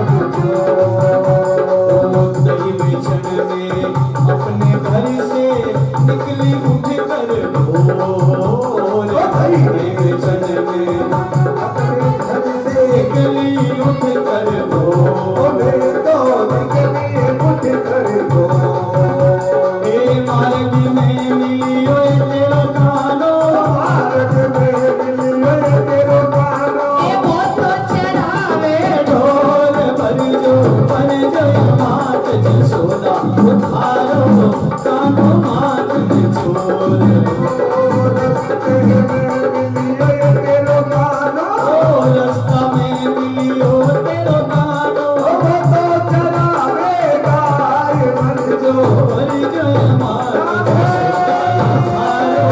अपने घर से निकली उठ कर भोर, चन में निकली उठ कर भोर। हे मार्ग में मिलियो तेरो कानो, ये बहुत चढ़ावे ढोल। बरजो मात जसोदा, उधारो कानो माखन चोर। रास्ता में मिलियो तेरो कानो, बरजो मात जसोदा, उधारो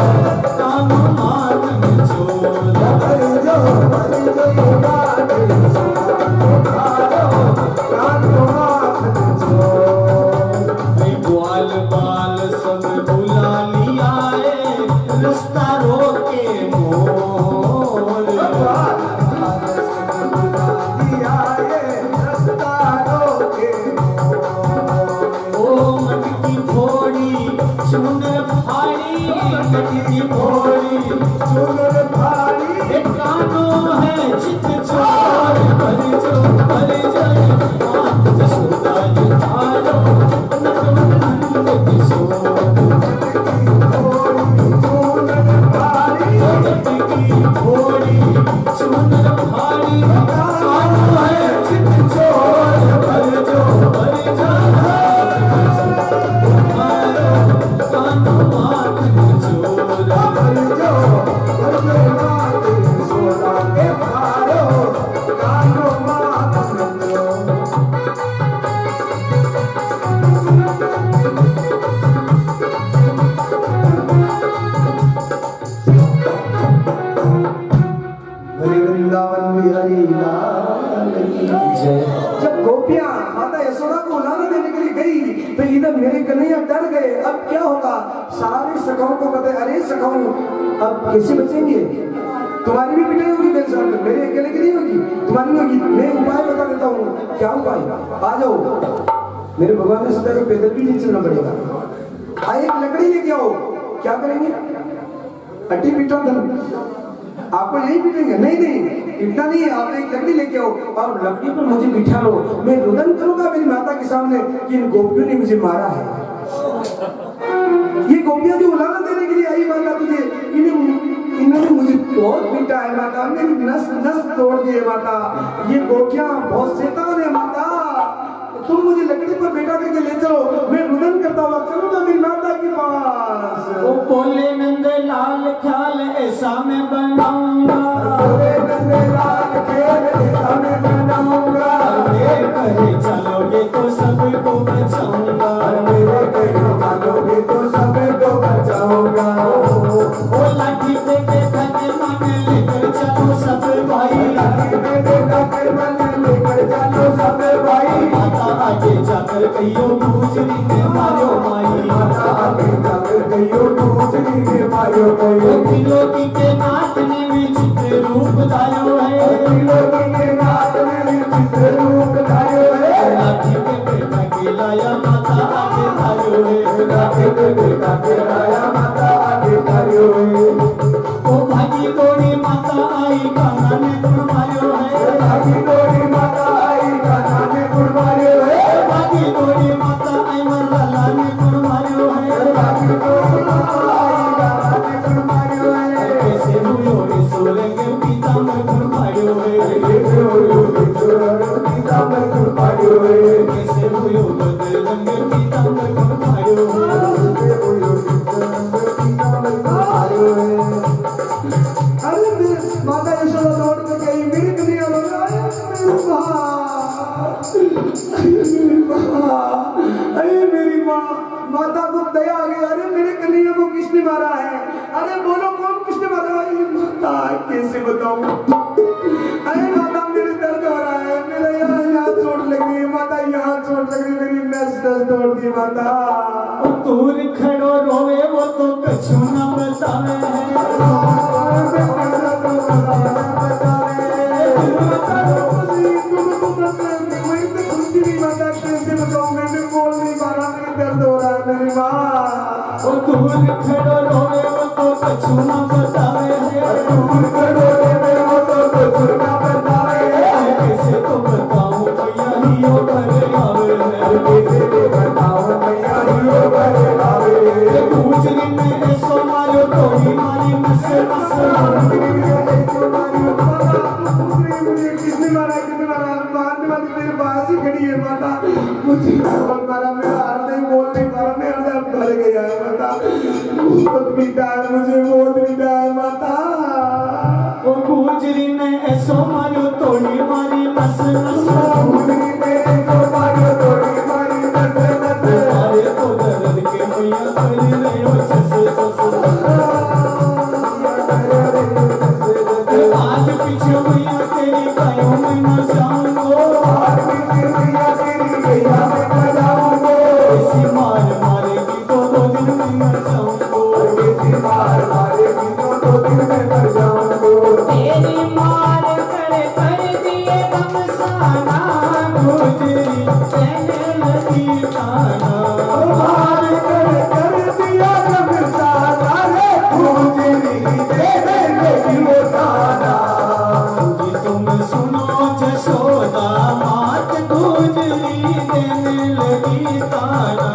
कानो माखन चोर। ग्वाल बाल सब बुला लिया है, रास्ता रोके मोर। ओ मटकी फोड़ी चुनर फाड़ी, मटकी फोड़ी चुनर फाड़ी, एक कानो है चित चोर। बरजो मात जसोदा, ये थारो नंद किशोर। मटकी फोड़ी चुनर फाड़ी, कानो है चित चोर। बरजो कानो माखन चोर। वृंदावन बिहारी लाल की जय। जब गोपियां माता यशोदा को लाना देने के लिए गई तो इधर मेरे कन्हैया डर गए, अब क्या होगा। सारे सखाओं को पता है, अरे सखाओं अब कैसे बचेंगे, तुम्हारी भी पिटाई होगी मेरे साथ, मेरे अकेले की नहीं होगी, तुम्हारी होगी। मैं उपाय बता देता हूँ, क्या उपाय, आ जाओ। मेरे भगवान ने सोचा कि पैदल भी नहीं चलना पड़ेगा, आइए एक लकड़ी लेके आओ। क्या करेंगे, अटी पिटा धन आपको यही पीटेंगे? नहीं नहीं, इतना नहीं है, आप एक लकड़ी लेके आओ और लकड़ी पर मुझे बिठा लो, मैं रुदन करूंगा मेरी माता के सामने कि इन गोपियों ने मुझे मारा है। ये गोपियां जो उलाना देने के लिए आई माता तुझे, इन्होंने मुझे बहुत पीटा है माता, मेरी नस नस तोड़ दी है माता, ये गोपियां बहुत शैतान है माता, तुम मुझे लकड़ी पर बैठा करके ले चलो, मैं रुदन करता हुआ चलूंगा मेरी माता के पास। ओ बोले नंद लाल ख्याल ऐसा मैं बनाऊंगा, बोले नंद लाल ख्याल ऐसा मैं बनाऊंगा, मेरे कहे चलोगे तो सबको बचाऊंगा, मेरे कहे चलोगे तो सबको बचाऊंगा। ओ लाठी पे धके मन लेकर चलो सब भाई, लाठी पे धके मन लेकर चलो सब भाई, माता आगे जाकर कहियो गुजरी ने मारो माई, माता आगे जाकर कहियो गुजरी ने मारो माई। त्रिलोकी के नाथ ने विचित्र रूप धारो है, त्रिलोकी के नाथ ने विचित्र आगे धारियो है माता आगे धारियो है ओ भागी तोड़ी माता आई काना ने गुण मारियो है भागी तोड़ी माता आई काना ने गुण मारियो है भागी तोड़ी माता आई मन लाला ने गुण मारियो है भागी तोड़ी माता आई काना ने गुण मारियो है कैसे हुयो रे सोलंगे पीतांबर गुण मारियो है कैसे हुयो रे सोलंगे पीतांबर गुण मारियो है कैसे हुयो बदलंगे पीतांबर गुण मारियो है कैसे हुयो बदलंगे पीतांबर गुण मारियो है अरे माता यशोदा दौड़ के गई मेरी कन्हैया बोला अरे मेरी माँ माता को दया आ गई अरे मेरे कन्हैया को किसने मारा है अरे बोलो कौन किसने मारा है माता कैसे बताऊं अरे माता मेरे दर्द हो रहा है मेरा यहाँ चोट लग रही है माता यहाँ चोट लग रही है मेरी नस तोड़ दी माता दूर खड़ो रोवे वो तो कछु न बतावे दूर खड़ो रोवे वो तो कछु न बतावे दूर खड़ो रोवे वो तो कछु न बतावे कैसे तो बताऊं भैया हियो भरे आवे कैसे तो बताऊं भैया हियो भरे आवे पूछनी में ऐसो मारो तोड़ी मारी मसे मसे किसने मारा मारने वाली मेरे पास ही खड़ी है माता मुझे मारा मेरा हाथ नहीं बोल नहीं पा रहा मेरा दर्द भर गया है माता बहुत पीटा है मुझे बहुत पीटा है माता ओ गुजरी ने ऐसो मारो तोड़ी मारी मस मस गुजरी ने ऐसो मारो तोड़ी मारी मस मस अरे तो दर्द के मैया कर रहे हो जस जस आज पीछे मैया तेरी कायों में न जाऊंगो आज पीछे मैया तेरी गैया में न जाऊंगो ऐसी मार मारेगी तो 2 दिन में मर जाऊंगो ऐसी मार मारेगी तो 2 दिन में मर जाऊंगो तेरी मार कर दिए बमसाना गुजरी कहने लगी ताना मार कर दिया बमसाना रे गुजरी कहने लगी वो ताना तुम सुनो जशोदा मात गुजरी देने लगी ताना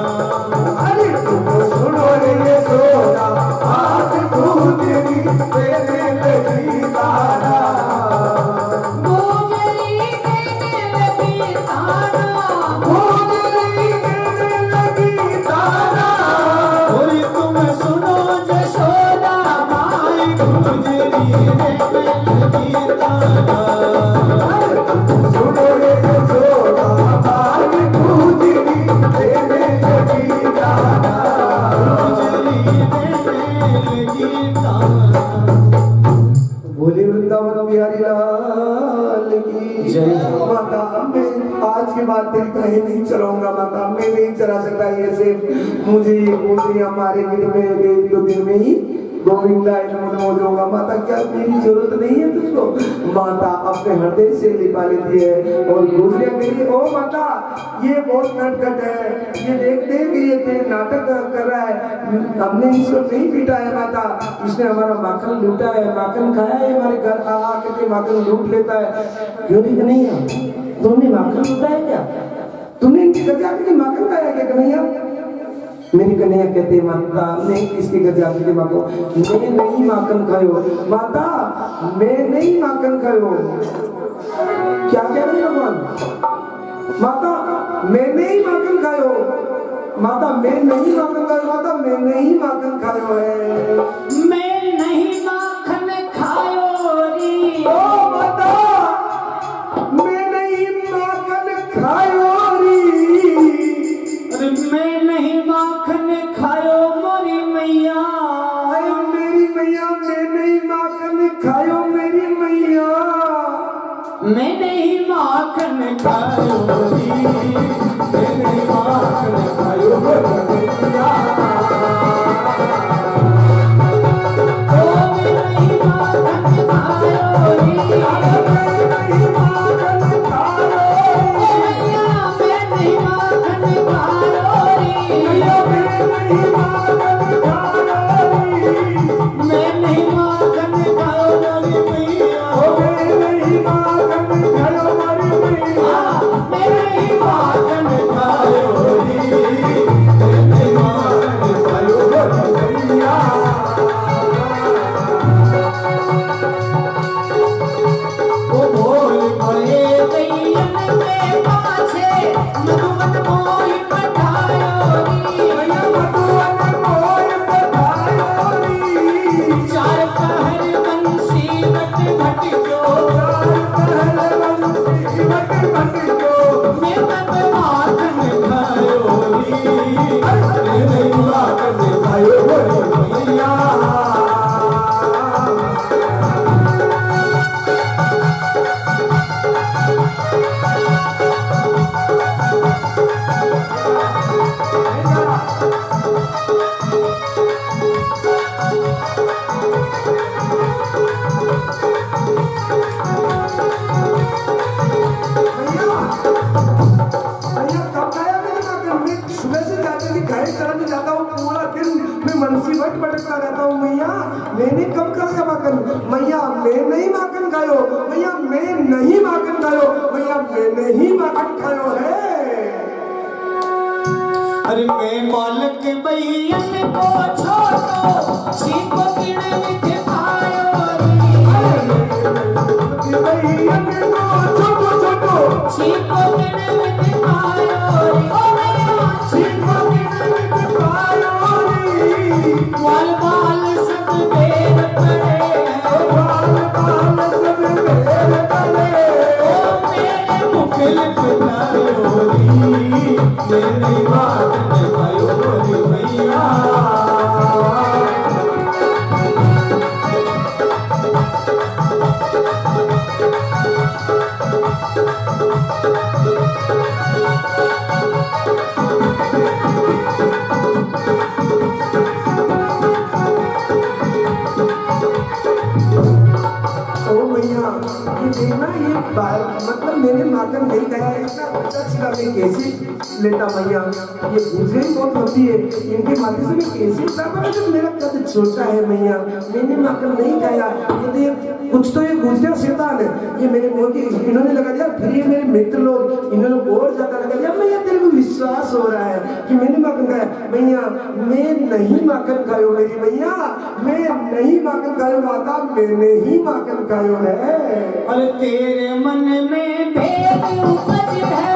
अरे तुम सुनो रे यशोदा मात गुजरी देने लगी ताना गुजरी देने लगी ताना गुजरी देने लगी ताना और तुम सुनो जशोदा माई गुजरी देने लगी ताना सुनो रे यशोदा मात गुजरी देने लगी ताना बोले वृंदावन बिहारी लाल की जय। माता मैं आज के बाद तेरी कहीं नहीं चलाऊंगा माता मैं नहीं चला सकता ये से मुझे ये गोलियां मारेंगे तो मैं 1-2 दिन में ही गोविंदा हो जाऊंगा माता क्या मेरी जरूरत नहीं है तुझको माता अपने हृदय से लिपा लेती है और दूसरे मेरी ओ माता ये बहुत नटखट है ये देखते हैं कि ये तेरे नाटक कर रहा है हमने इसको नहीं पीटा है माता इसने हमारा माखन लूटा है माखन खाया है हमारे घर आकर के माखन लूट लेता है क्यों नहीं है तुमने माखन लूटा है क्या तुमने इनकी घर जाकर के माखन खाया क्या कन्हैया मेरी कन्हैया कहते माता मैं किसके घर जाकर के माखो मैं नहीं माखन खायो माता मैं नहीं माखन खायो क्या कह रही भगवान माता मैं नहीं माखन खायो माता मैं नहीं माखन खायो माता मैं नहीं माखन खायो है मैं नहीं माखन खायो री ओ माता मैं नहीं माखन खायो री अरे मैं नहीं माखन खायो मोरी मैया आए मेरी मैया मैं नहीं माखन खायो मेरी मैया मैं नहीं माखन खायो री मैं नहीं माखन खायो मोरी मैया ओ मैं नहीं माखन खायो री मैं नहीं माखन खायो मैया मैं नहीं माखन खायो री नहीं माखन खायो री, मैं नहीं माखन खायो रे मैया, ओ मैं नहीं माखन खायो मारी मैया, मैं नहीं माखन खायो रे, मैं नहीं माखन खायो रे मैया। ओ बोल भये दैयन के पाछे मधुवन मोहि पठायो री, मैया मधुवन मोहि पठायो री, चार पहर बंसी बट भटक्यो, चार पहर बंसी बट भटक्यो, मैं तब माखन खायो री, मैं नहीं माखन खायो रे मैया। भैया कब खाया मैंने माखन? मैं सुबह से जाते थी घर चलाने जाता हूँ, पूरा दिन मैं मुसीबत भटकता रहता हूँ मैया। मैंने कब खाया माखन? मैया मैं नहीं माखन खायो, मैया मैं नहीं माखन खायो, मैया मैं नहीं माखन खायो है। अरे मैं मालक बैयन को छोड़ो, सीको किण विधि खायो री, भैया मैं तो छोटो छोटो सीको किण विधि खायो री, ओ मैया सीको किण विधि खायो री, बाल बाल सब बेर पड़े, बाल बाल सब मेरे तले, ओ मेरे मुखिल पधारो री, मैं नहीं माखन खायो रे मैया। ओ भैया ये देखना ये मतलब मैंने माखन नहीं खाया, इतना बच्चा छिला मैं कैसे लेता भैया? ये गुजरे ही बहुत होती है, इनके माथे से मैं कैसे उतारता? जब मेरा कद छोटा है भैया, मैंने माखन नहीं खाया। ये देख कुछ तो ये गुजरा शैतान है, ये मेरे मुंह की इन्होंने लगा दिया, फिर ये मेरे मित्र लोग इन्होंने और ज्यादा लगा दिया। भैया तेरे को विश्वास हो रहा है कि मैंने माखन खाया? भैया मैं नहीं माखन खायो मेरी भैया, मैं नहीं माखन खायो माता, मैंने ही माखन खायो है। और तेरे मन में भेद उपज है,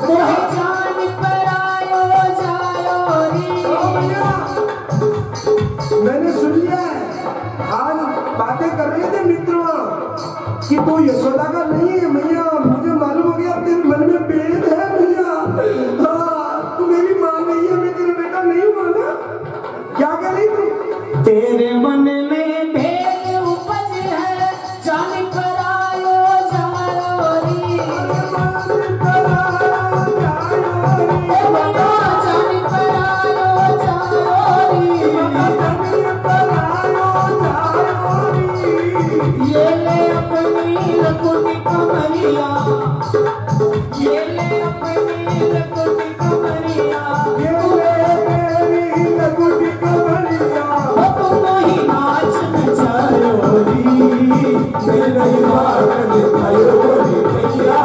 मोहे जान पर आयो जायो री, मैंने सुन लिया है, आज बातें कर रहे थे मित्रों कि तू यशोदा का नहीं है भैया, मुझे मालूम हो गया तेरे मन में भेद है भैया। हाँ तू मेरी माँ नहीं है, मैं तेरा बेटा नहीं हुआ ना? क्या कह रही तू? तेरे मन में भेद उपज है, जान पर आयो जायो री, ओ मैया जान पर आयो जायो री, ये ले अपनी लकुटी कमरिया, ये ले अपनी लकुटी कमरिया, ओ तुम ही नाच नचायो री, मैं नहीं माखन खायो रे मैया।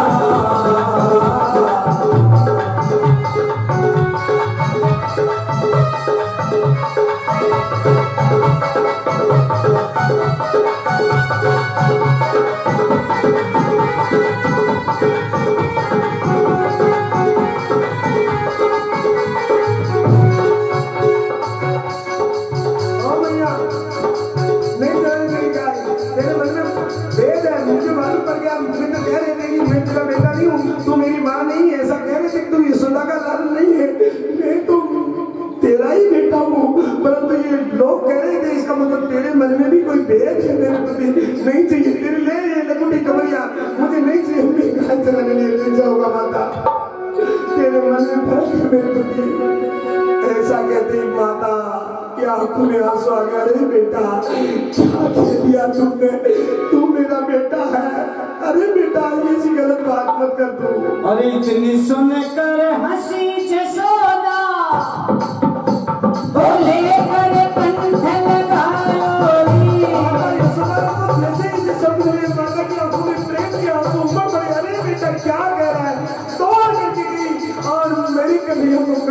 तू मेरी माँ नहीं है, ऐसा कह रहे थे कि तू यशोदा का लाल नहीं है, मैं तो तेरा ही बेटा हूँ। परंतु ये लोग कह रहे थे इसका मतलब तेरे मन में भी कोई भेद है मेरे प्रति। नहीं चाहिए तेरे ले ये लकुटी कमरिया, मुझे नहीं चाहिए, मैं कहाँ चलाने ले जाऊंगा माता, तेरे मन में फर्क है मेरे प्रति। ऐसा कहते माता की आंखों में आंसू आ गया, अरे बेटा क्या कह दिया तुमने, तू मेरा बेटा है, अरे बेटा ऐसी गलत बात मत कर तू। अरे इतनी सुन कर हंसी जसोदा,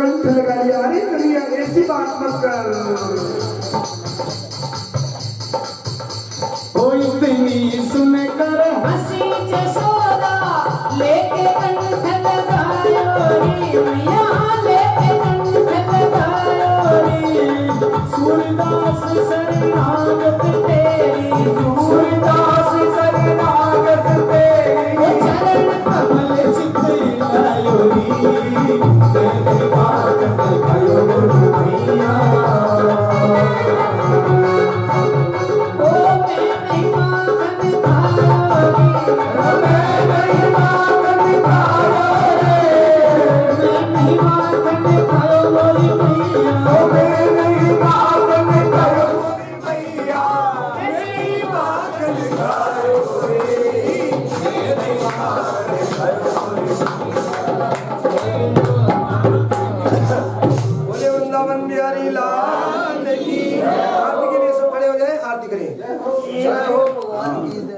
कंठ लगा लिया। अरे कन्हैया ऐसी बात मत कर। ओ इतनी सुनकर हंसी जसोदा लेके कंठ लगायो रे मैया लेके कंठ लगायो रे सूरदास शरणागत तेरी सूरदास शरणागत तेरी ओ चरण कमल चित लायो री तेरे बात भयो मैया ओ मैं नहीं माखन खायो रे मैं नहीं माखन खायो रे। मैं नहीं माखन खायो मोरी मैया ओ मैं नहीं माखन खायो मोरी मैया। मैं नहीं माखन खायो रे। मैं नहीं माखन खायो मोरी मैया। बोले वृंदावन बिहारी लाल की। आरती के लिए सब खड़े हो जाए, आरती करें। जय हो भगवान की।